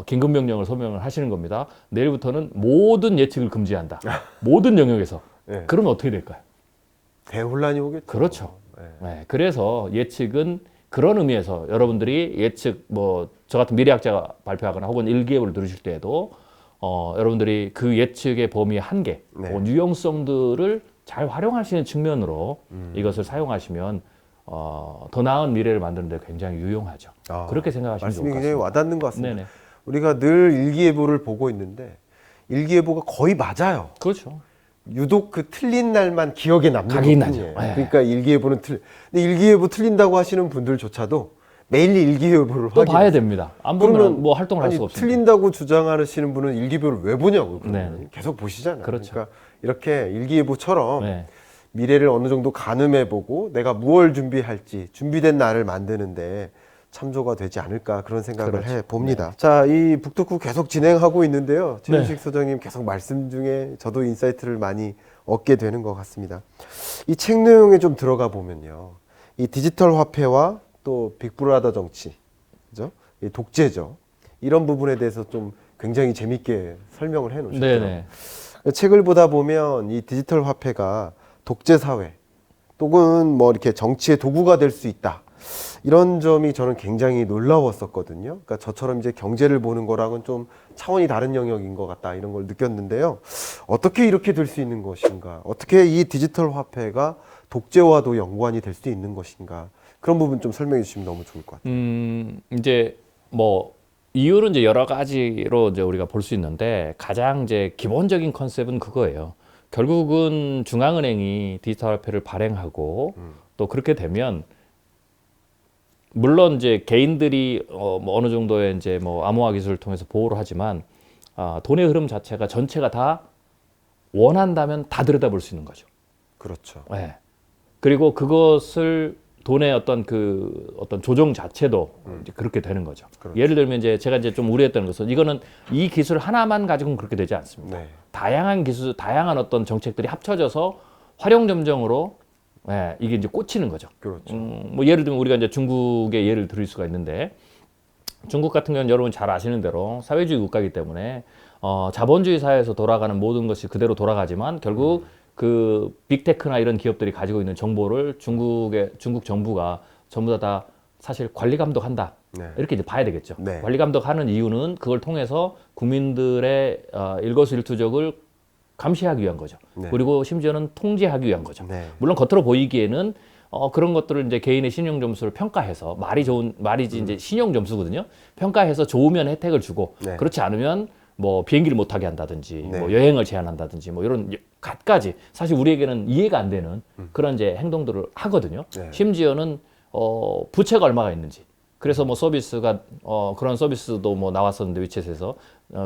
긴급명령을 소명을 하시는 겁니다. 내일부터는 모든 예측을 금지한다. 모든 영역에서. 네. 그러면 어떻게 될까요? 대혼란이 오겠죠. 그렇죠. 네. 네, 그래서 예측은 그런 의미에서 여러분들이 예측 뭐 저 같은 미래학자가 발표하거나 혹은 일기예보를 들으실 때에도 여러분들이 그 예측의 범위의 한계, 네. 유용성들을 잘 활용하시는 측면으로 이것을 사용하시면 더 나은 미래를 만드는 데 굉장히 유용하죠. 그렇게 생각하시면 좋을 말씀이 것 굉장히 같습니다. 와닿는 것 같습니다. 네네. 우리가 늘 일기예보를 보고 있는데 일기예보가 거의 맞아요. 그렇죠. 유독 그 틀린 날만 기억에 남는 각이 것뿐이에요. 나죠. 네. 그러니까 일기예보는 근데 일기예보 틀린다고 하시는 분들조차도 매일 일기예보를 또 확인해요. 봐야 됩니다. 안 보면 뭐 활동을 할 아니, 수가 없습니다. 틀린다고 주장하시는 분은 일기예보를 왜 보냐고. 네. 계속 보시잖아요. 그렇죠. 그러니까 이렇게 일기예보처럼 네. 미래를 어느 정도 가늠해보고 내가 무엇을 준비할지 준비된 날을 만드는데 참조가 되지 않을까 그런 생각을 그렇죠. 해봅니다. 자, 이 북토크 계속 진행하고 있는데요. 최윤식 소장님 계속 말씀 중에 저도 인사이트를 많이 얻게 되는 것 같습니다. 이 책 내용에 좀 들어가 보면요. 이 디지털 화폐와 또 빅브라더 정치, 그죠? 이 독재죠. 이런 부분에 대해서 좀 굉장히 재밌게 설명을 해 놓으셨어요. 네네. 책을 보다 보면 이 디지털 화폐가 독재 사회 또는 뭐 이렇게 정치의 도구가 될 수 있다. 이런 점이 저는 굉장히 놀라웠었거든요. 그러니까 저처럼 이제 경제를 보는 거랑은 좀 차원이 다른 영역인 것 같다. 이런 걸 느꼈는데요. 어떻게 이렇게 될 수 있는 것인가? 어떻게 이 디지털 화폐가 독재와도 연관이 될 수 있는 것인가? 그런 부분 좀 설명해 주시면 너무 좋을 것 같아요. 이제 뭐 이유는 이제 여러 가지로 이제 우리가 볼 수 있는데 가장 이제 기본적인 컨셉은 그거예요. 결국은 중앙은행이 디지털 화폐를 발행하고 또 그렇게 되면 물론 이제 개인들이 뭐 어느 정도의 이제 뭐 암호화 기술을 통해서 보호를 하지만 돈의 흐름 자체가 전체가 다 원한다면 다 들여다볼 수 있는 거죠. 그렇죠. 네. 그리고 그것을 돈의 어떤 어떤 조정 자체도 이제 그렇게 되는 거죠. 그렇죠. 예를 들면 이제 제가 이제 좀 우려했던 것은 이거는 이 기술 하나만 가지고는 그렇게 되지 않습니다. 네. 다양한 기술, 다양한 어떤 정책들이 합쳐져서 활용 점정으로 이게 이제 꽂히는 거죠. 그렇죠. 뭐 예를 들면 우리가 이제 중국의 예를 들을 수가 있는데 중국 같은 경우는 여러분 잘 아시는 대로 사회주의 국가이기 때문에 자본주의 사회에서 돌아가는 모든 것이 그대로 돌아가지만 결국 그 빅테크나 이런 기업들이 가지고 있는 정보를 중국 정부가 전부 다 사실 관리 감독한다. 네. 이렇게 이제 봐야 되겠죠. 네. 관리 감독하는 이유는 그걸 통해서 국민들의 일거수일투족을 감시하기 위한 거죠. 네. 그리고 심지어는 통제하기 위한 거죠. 네. 물론 겉으로 보이기에는 그런 것들을 이제 개인의 신용 점수를 평가해서 말이지 이제 신용 점수거든요. 평가해서 좋으면 혜택을 주고 네. 그렇지 않으면 뭐 비행기를 못 타게 한다든지 네. 뭐 여행을 제한한다든지 뭐 이런 갖가지 사실 우리에게는 이해가 안 되는 그런 이제 행동들을 하거든요. 네. 심지어는 부채가 얼마가 있는지. 그래서 뭐 서비스가 그런 서비스도 뭐 나왔었는데 위챗에서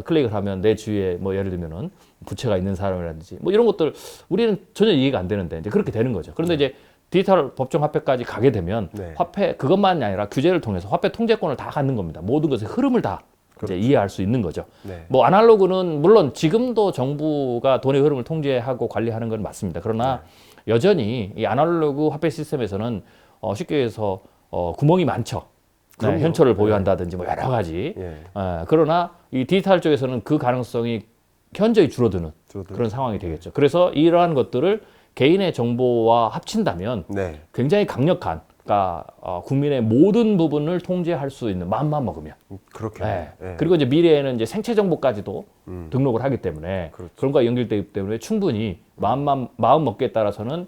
클릭을 하면 내 주위에 뭐 예를 들면은 부채가 있는 사람이라든지 뭐 이런 것들 우리는 전혀 이해가 안 되는데 이제 그렇게 되는 거죠. 그런데 이제 디지털 법정 화폐까지 가게 되면 네. 화폐 그것만이 아니라 규제를 통해서 화폐 통제권을 다 갖는 겁니다. 모든 것의 흐름을 다 이제 이해할 수 있는 거죠. 네. 뭐 아날로그는 물론 지금도 정부가 돈의 흐름을 통제하고 관리하는 건 맞습니다. 그러나 여전히 이 아날로그 화폐 시스템에서는 쉽게 해서 구멍이 많죠. 그럼요. 현철을 보유한다든지 뭐 여러 가지. 예. 그러나 이 디지털 쪽에서는 그 가능성이 현저히 줄어드는 그런 상황이 되겠죠. 그래서 이러한 것들을 개인의 정보와 합친다면 네. 굉장히 강력한, 그러니까 국민의 모든 부분을 통제할 수 있는 마음만 먹으면. 그렇게. 네. 네. 그리고 이제 미래에는 이제 생체 정보까지도 등록을 하기 때문에 그렇죠. 그런 거와 연결되기 때문에 충분히 마음 먹기에 따라서는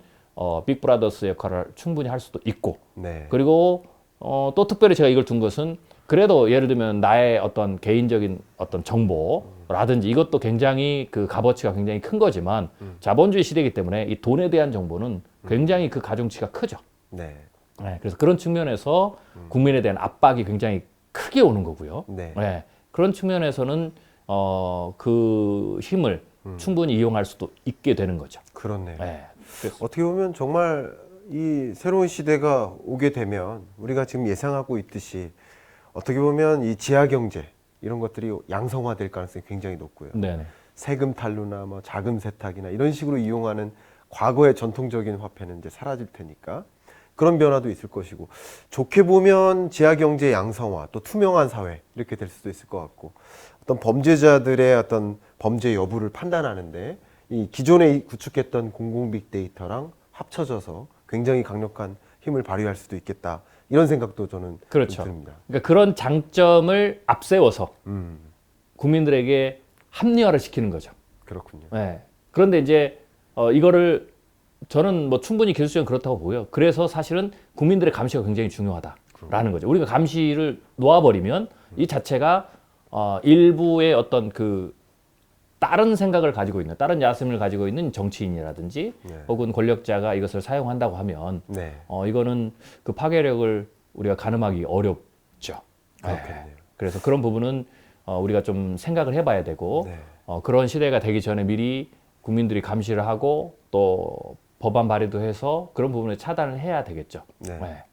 빅브라더스 역할을 충분히 할 수도 있고. 네. 그리고 또 특별히 제가 이걸 둔 것은 그래도 예를 들면 나의 어떤 개인적인 어떤 정보라든지 이것도 굉장히 그 값어치가 굉장히 큰 거지만 자본주의 시대이기 때문에 이 돈에 대한 정보는 굉장히 그 가중치가 크죠. 네. 네, 그래서 그런 측면에서 국민에 대한 압박이 굉장히 크게 오는 거고요. 네. 네, 그런 측면에서는 그 힘을 충분히 이용할 수도 있게 되는 거죠. 그렇네요. 네, 그래서 어떻게 보면 정말 이 새로운 시대가 오게 되면 우리가 지금 예상하고 있듯이 어떻게 보면 이 지하 경제 이런 것들이 양성화될 가능성이 굉장히 높고요. 네네. 세금 탈루나 뭐 자금 세탁이나 이런 식으로 이용하는 과거의 전통적인 화폐는 이제 사라질 테니까 그런 변화도 있을 것이고 좋게 보면 지하 경제 양성화 또 투명한 사회 이렇게 될 수도 있을 것 같고 어떤 범죄자들의 어떤 범죄 여부를 판단하는데 이 기존에 구축했던 공공 빅데이터랑 합쳐져서 굉장히 강력한 힘을 발휘할 수도 있겠다. 이런 생각도 저는 그렇죠. 좀 듭니다. 그러니까 그런 장점을 앞세워서 음, 국민들에게 합리화를 시키는 거죠. 그렇군요. 네. 그런데 이제 이거를 저는 뭐 충분히 기술적으로 그렇다고 보고요. 그래서 사실은 국민들의 감시가 굉장히 중요하다라는 거죠. 우리가 감시를 놓아버리면 이 자체가 일부의 어떤 그 다른 생각을 가지고 있는, 다른 야심을 가지고 있는 정치인이라든지 네. 혹은 권력자가 이것을 사용한다고 하면 네, 이거는 그 파괴력을 우리가 가늠하기 어렵죠. 그렇겠네요. 네. 그래서 그런 부분은 우리가 좀 생각을 해봐야 되고 네. 그런 시대가 되기 전에 미리 국민들이 감시를 하고 또 법안 발의도 해서 그런 부분을 차단을 해야 되겠죠. 네. 네.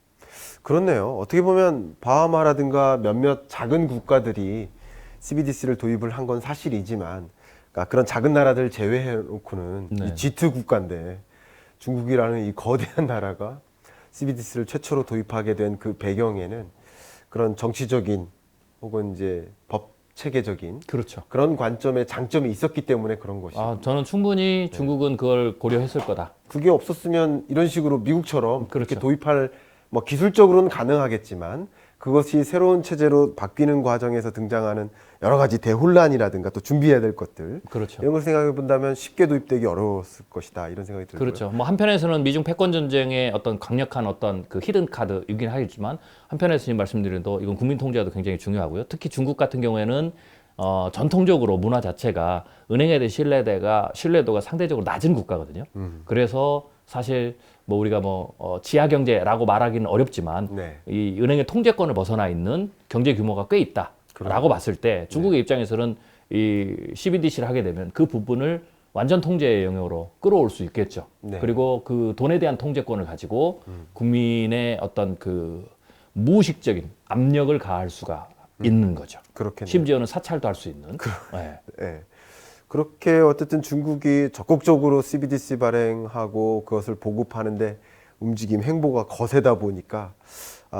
그렇네요. 어떻게 보면 바하마라든가 몇몇 작은 국가들이 CBDC를 도입을 한 건 사실이지만, 그러니까 그런 작은 나라들 제외해 놓고는 네. 이 G2 국가인데 중국이라는 이 거대한 나라가 CBDC를 최초로 도입하게 된 그 배경에는 그런 정치적인 혹은 이제 법 체계적인 그렇죠. 그런 관점의 장점이 있었기 때문에 그런 것이죠. 저는 충분히 중국은 그걸 고려했을 거다. 그게 없었으면 이런 식으로 미국처럼 그렇게 그렇죠. 도입할 뭐 기술적으로는 가능하겠지만 그것이 새로운 체제로 바뀌는 과정에서 등장하는 여러 가지 대혼란이라든가 또 준비해야 될 것들 그렇죠. 이런 걸 생각해 본다면 쉽게 도입되기 어려웠을 것이다 이런 생각이 들고요. 그렇죠. 뭐 한편에서는 미중 패권 전쟁의 어떤 강력한 어떤 그 히든 카드이긴 하겠지만 한편에서 지금 말씀드린 또 이건 국민 통제도 굉장히 중요하고요. 특히 중국 같은 경우에는 전통적으로 문화 자체가 은행에 대한 신뢰도가 상대적으로 낮은 국가거든요. 그래서 사실 뭐 우리가 지하 경제라고 말하기는 어렵지만 네. 이 은행의 통제권을 벗어나 있는 경제 규모가 꽤 있다라고 봤을 때 중국의 입장에서는 이 CBDC를 하게 되면 그 부분을 완전 통제의 영역으로 끌어올 수 있겠죠. 네. 그리고 그 돈에 대한 통제권을 가지고 국민의 어떤 그 무의식적인 압력을 가할 수가 있는 거죠. 그렇겠네요. 심지어는 사찰도 할 수 있는. 네. 예. 그렇게 어쨌든 중국이 적극적으로 CBDC 발행하고 그것을 보급하는데 움직임 행보가 거세다 보니까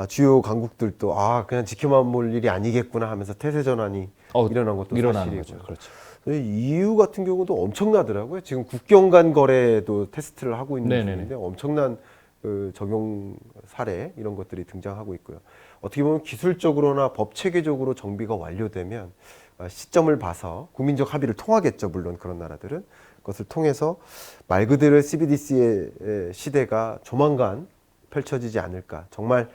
주요 강국들도 그냥 지켜만 볼 일이 아니겠구나 하면서 태세 전환이 일어난 것도 일어나는 사실이고요. 거죠. 그렇죠. EU 같은 경우도 엄청나더라고요. 지금 국경 간 거래도 테스트를 하고 있는 네네네. 중인데 엄청난 그 적용 사례 이런 것들이 등장하고 있고요. 어떻게 보면 기술적으로나 법 체계적으로 정비가 완료되면 시점을 봐서 국민적 합의를 통하겠죠. 물론 그런 나라들은 그것을 통해서 말 그대로 CBDC의 시대가 조만간 펼쳐지지 않을까. 정말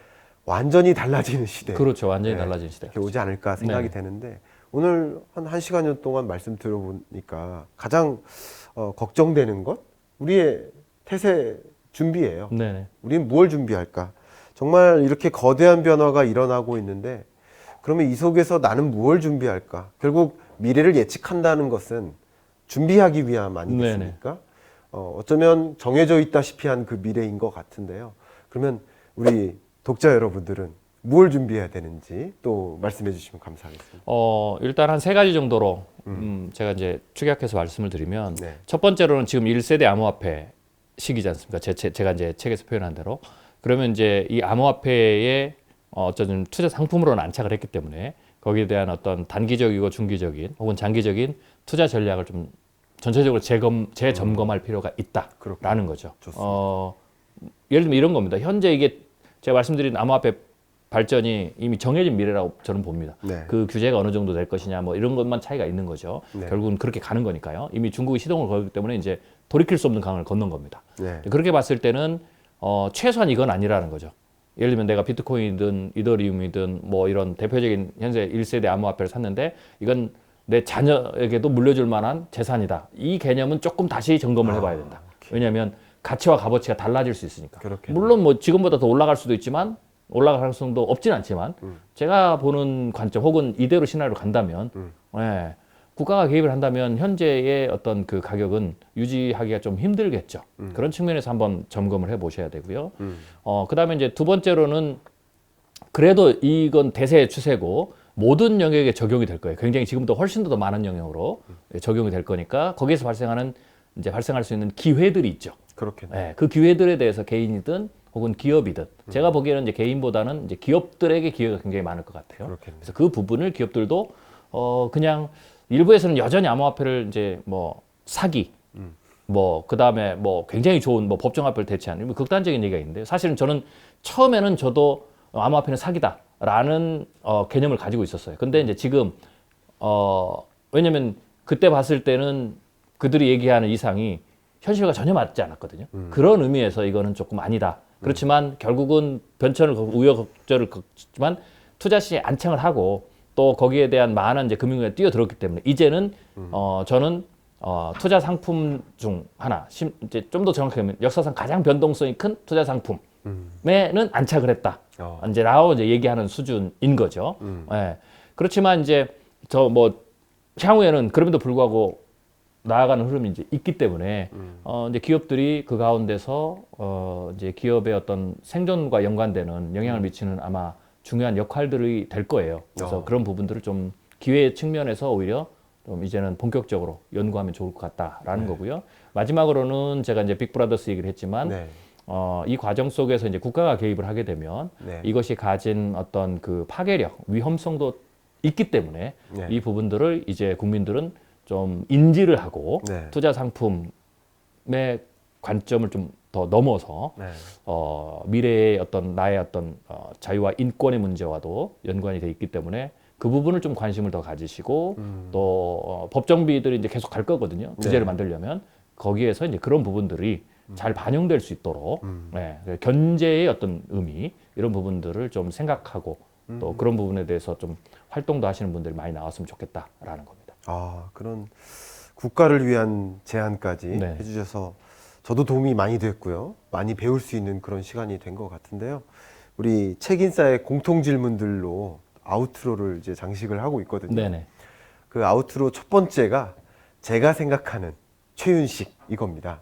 완전히 달라지는 시대. 그렇죠. 완전히 달라진 시대. 이렇게 오지 않을까 생각이 네. 되는데 오늘 한 1시간 동안 말씀 들어보니까 가장 걱정되는 것 우리의 태세 준비예요. 네네. 우리는 뭘 준비할까? 정말 이렇게 거대한 변화가 일어나고 있는데 그러면 이 속에서 나는 무엇을 준비할까? 결국 미래를 예측한다는 것은 준비하기 위함 아니겠습니까? 어쩌면 정해져 있다시피 한 그 미래인 것 같은데요. 그러면 우리 독자 여러분들은 뭘 준비해야 되는지 또 말씀해 주시면 감사하겠습니다. 일단 한 3가지 정도로 제가 이제 축약해서 말씀을 드리면 네. 첫 번째로는 지금 1세대 암호화폐 시기지 않습니까? 제가 이제 책에서 표현한 대로. 그러면 이제 이 암호화폐에 어쩌면 투자 상품으로는 안착을 했기 때문에 거기에 대한 어떤 단기적이고 중기적인 혹은 장기적인 투자 전략을 좀 전체적으로 재점검할 필요가 있다라는 거죠. 예를 들면 이런 겁니다. 현재 이게 제가 말씀드린 암호화폐 발전이 이미 정해진 미래라고 저는 봅니다. 네. 그 규제가 어느 정도 될 것이냐 뭐 이런 것만 차이가 있는 거죠. 네. 결국은 그렇게 가는 거니까요. 이미 중국이 시동을 걸기 때문에 이제 돌이킬 수 없는 강을 건넌 겁니다. 네. 그렇게 봤을 때는 최소한 이건 아니라는 거죠. 예를 들면 내가 비트코인이든 이더리움이든 뭐 이런 대표적인 현재 1세대 암호화폐를 샀는데 이건 내 자녀에게도 물려줄 만한 재산이다. 이 개념은 조금 다시 점검을 해봐야 된다. 왜냐하면 가치와 값어치가 달라질 수 있으니까. 그렇겠네요. 물론 뭐 지금보다 더 올라갈 수도 있지만 올라갈 가능성도 없진 않지만 제가 보는 관점 혹은 이대로 시나리오로 간다면 국가가 개입을 한다면 현재의 어떤 그 가격은 유지하기가 좀 힘들겠죠. 그런 측면에서 한번 점검을 해 보셔야 되고요. 그다음에 이제 두 번째로는 그래도 이건 대세의 추세고 모든 영역에 적용이 될 거예요. 굉장히 지금보다 훨씬 더 많은 영역으로 적용이 될 거니까 거기에서 발생할 수 있는 기회들이 있죠. 그렇겠네요. 그 기회들에 대해서 개인이든 혹은 기업이든 제가 보기에는 이제 개인보다는 이제 기업들에게 기회가 굉장히 많을 것 같아요. 그렇겠네요. 그래서 그 부분을 기업들도 그냥 일부에서는 여전히 암호화폐를 이제 뭐 사기, 뭐 그다음에 뭐 굉장히 좋은 뭐 법정화폐를 대체하는 뭐 극단적인 얘기가 있는데 사실은 저는 처음에는 저도 암호화폐는 사기다라는 개념을 가지고 있었어요. 근데 이제 지금 왜냐면 그때 봤을 때는 그들이 얘기하는 이상이 현실과 전혀 맞지 않았거든요. 그런 의미에서 이거는 조금 아니다. 그렇지만 결국은 변천을 우여곡절을 겪지만 투자 시장에 안착을 하고 또 거기에 대한 많은 이제 금융에 뛰어들었기 때문에 이제는 저는 투자 상품 중 하나, 이제 좀 더 정확하게 역사상 가장 변동성이 큰 투자 상품에는 안착을 했다. 이제 라고 이제 얘기하는 수준인 거죠. 예. 그렇지만 이제 저 뭐 향후에는 그럼에도 불구하고 나아가는 흐름이 이제 있기 때문에 이제 기업들이 그 가운데서 이제 기업의 어떤 생존과 연관되는 영향을 미치는 아마 중요한 역할들이 될 거예요. 그래서 그런 부분들을 좀 기회 측면에서 오히려 좀 이제는 본격적으로 연구하면 좋을 것 같다라는 거고요. 마지막으로는 제가 이제 빅브라더스 얘기를 했지만 이 과정 속에서 이제 국가가 개입을 하게 되면 이것이 가진 어떤 그 파괴력, 위험성도 있기 때문에 이 부분들을 이제 국민들은 좀 인지를 하고 투자 상품의 관점을 좀 더 넘어서 미래의 어떤 나의 어떤 자유와 인권의 문제와도 연관이 돼 있기 때문에 그 부분을 좀 관심을 더 가지시고 또 법정비들이 이제 계속 갈 거거든요. 규제를 만들려면 거기에서 이제 그런 부분들이 잘 반영될 수 있도록 견제의 어떤 의미 이런 부분들을 좀 생각하고 또 그런 부분에 대해서 좀 활동도 하시는 분들이 많이 나왔으면 좋겠다라는 겁니다. 그런 국가를 위한 제안까지 해주셔서 저도 도움이 많이 됐고요. 많이 배울 수 있는 그런 시간이 된 것 같은데요. 우리 책인사의 공통 질문들로 아우트로를 이제 장식을 하고 있거든요. 그 아우트로 첫 번째가 제가 생각하는 최윤식 이겁니다.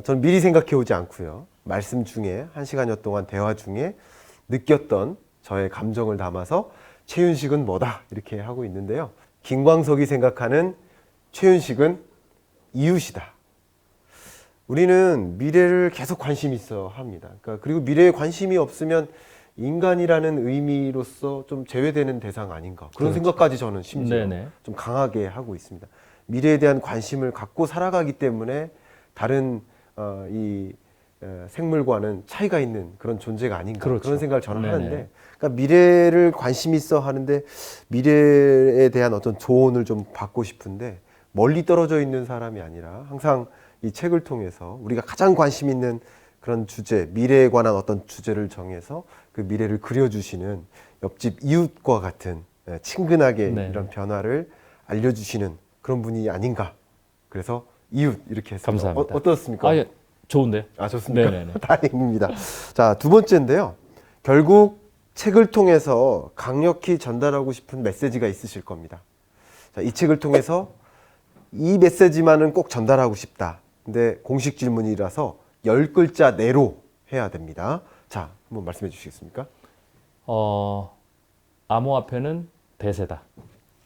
저는 미리 생각해 오지 않고요. 말씀 중에 1시간여 동안 대화 중에 느꼈던 저의 감정을 담아서 최윤식은 뭐다 이렇게 하고 있는데요. 김광석이 생각하는 최윤식은 이웃이다. 우리는 미래를 계속 관심 있어 합니다. 그러니까 그리고 미래에 관심이 없으면 인간이라는 의미로서 좀 제외되는 대상 아닌가 그런 생각까지 저는 심지어 좀 강하게 하고 있습니다. 미래에 대한 관심을 갖고 살아가기 때문에 다른 이 생물과는 차이가 있는 그런 존재가 아닌가 그런 생각을 저는 하는데 그러니까 미래를 관심 있어 하는데 미래에 대한 어떤 조언을 좀 받고 싶은데 멀리 떨어져 있는 사람이 아니라 항상 이 책을 통해서 우리가 가장 관심 있는 그런 주제, 미래에 관한 어떤 주제를 정해서 그 미래를 그려주시는 옆집 이웃과 같은 친근하게 이런 변화를 알려주시는 그런 분이 아닌가. 그래서 이웃 이렇게 했습니다. 감사합니다. 어떻습니까? 예, 좋은데요? 좋습니까? 다행입니다. 자, 두 번째인데요. 결국 책을 통해서 강력히 전달하고 싶은 메시지가 있으실 겁니다. 자, 이 책을 통해서 이 메시지만은 꼭 전달하고 싶다. 근데 공식 질문이라서 10글자 내로 해야 됩니다. 자, 한번 말씀해 주시겠습니까? 암호화폐는 대세다.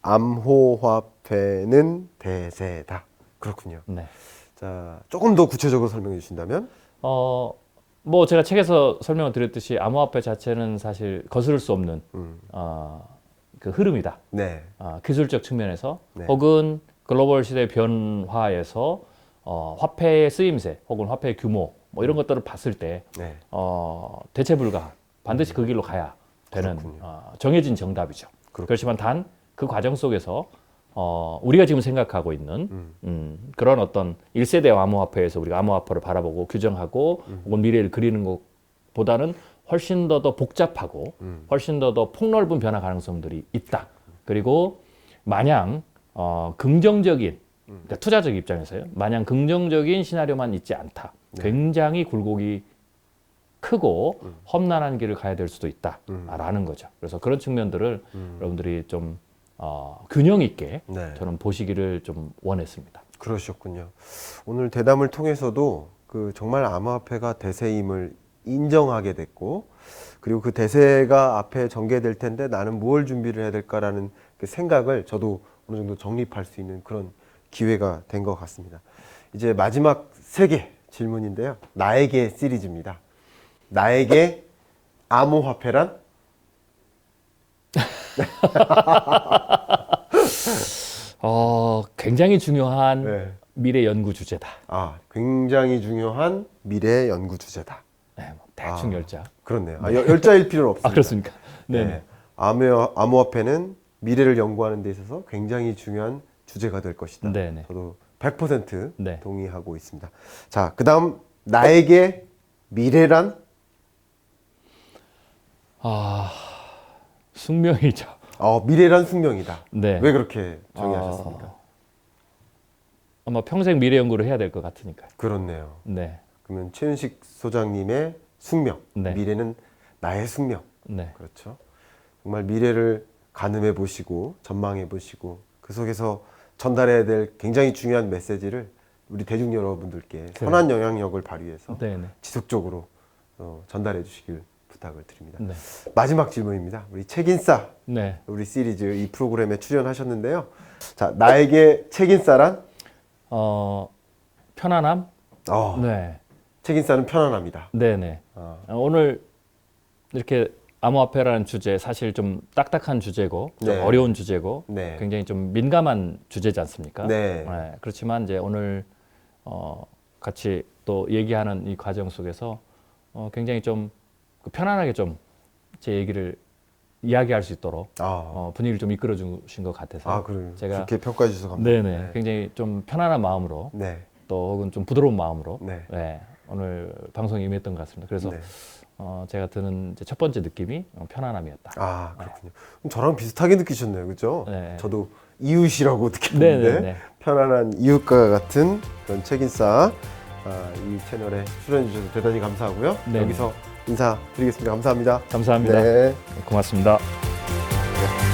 암호화폐는 대세다. 그렇군요. 자, 조금 더 구체적으로 설명해 주신다면? 뭐 제가 책에서 설명을 드렸듯이 암호화폐 자체는 사실 거스를 수 없는 그 흐름이다. 기술적 측면에서 혹은 글로벌 시대의 변화에서 화폐의 쓰임새 혹은 화폐의 규모 뭐 이런 것들을 봤을 때 대체 불가 반드시 그 길로 가야 되는 정해진 정답이죠. 그렇지만 단 그 과정 속에서 우리가 지금 생각하고 있는 그런 어떤 1세대 암호화폐에서 우리가 암호화폐를 바라보고 규정하고 혹은 미래를 그리는 것보다는 훨씬 더 복잡하고 훨씬 더 폭넓은 변화 가능성들이 있다. 그리고 마냥 긍정적인 그러니까 투자적 입장에서요. 마냥 긍정적인 시나리오만 있지 않다. 굉장히 굴곡이 크고 험난한 길을 가야 될 수도 있다라는 거죠. 그래서 그런 측면들을 여러분들이 좀 균형 있게 저는 보시기를 좀 원했습니다. 그러셨군요. 오늘 대담을 통해서도 그 정말 암호화폐가 대세임을 인정하게 됐고 그리고 그 대세가 앞에 전개될 텐데 나는 무엇을 준비를 해야 될까라는 그 생각을 저도 어느 정도 정립할 수 있는 그런 기회가 된 것 같습니다. 이제 마지막 3개 질문인데요. 나에게 시리즈입니다. 나에게 암호화폐란? 굉장히 중요한 미래 연구 주제다. 굉장히 중요한 미래 연구 주제다. 네, 뭐 대충 열자. 그렇네요. 열자일 필요는 없습니다. 그렇습니까? 네. 네. 암호화폐는 미래를 연구하는 데 있어서 굉장히 중요한 주제가 될 것이다. 네네. 저도 100% 네. 동의하고 있습니다. 자, 그다음 나에게 미래란? 숙명이죠. 미래란 숙명이다. 네. 왜 그렇게 정의하셨습니까? 아마 평생 미래 연구를 해야 될 것 같으니까요. 그렇네요. 네. 그러면 최윤식 소장님의 숙명, 네. 미래는 나의 숙명. 네. 그렇죠. 정말 미래를 가늠해 보시고 전망해 보시고 그 속에서 전달해야 될 굉장히 중요한 메시지를 우리 대중 여러분들께 선한 영향력을 발휘해서 네네. 지속적으로 전달해 주시길 부탁을 드립니다. 네. 마지막 질문입니다. 우리 책인싸 네. 우리 시리즈 이 프로그램에 출연하셨는데요. 자, 나에게 책인싸란? 편안함? 네. 책인싸는 편안합니다. 네네. 오늘 이렇게 암호화폐라는 주제 사실 좀 딱딱한 주제고 좀 네. 어려운 주제고 네. 굉장히 좀 민감한 주제지 않습니까? 네. 그렇지만 이제 오늘 같이 또 얘기하는 이 과정 속에서 굉장히 좀 편안하게 좀 제 얘기를 이야기할 수 있도록 분위기를 좀 이끌어 주신 것 같아서 그래요. 제가 그렇게 평가해 주셔서 감사합니다. 네네 굉장히 좀 편안한 마음으로 네. 또 혹은 좀 부드러운 마음으로 네. 오늘 방송에 임했던 것 같습니다. 그래서 네. 제가 드는 이제 첫 번째 느낌이 편안함이었다. 그렇군요. 그럼 저랑 비슷하게 느끼셨네요. 그죠? 네. 저도 이웃이라고 느꼈는데 네네네. 편안한 이웃과 같은 그런 책인싸 이 채널에 출연해 주셔서 대단히 감사하고요. 네. 여기서 인사드리겠습니다. 감사합니다. 감사합니다. 네. 고맙습니다. 네.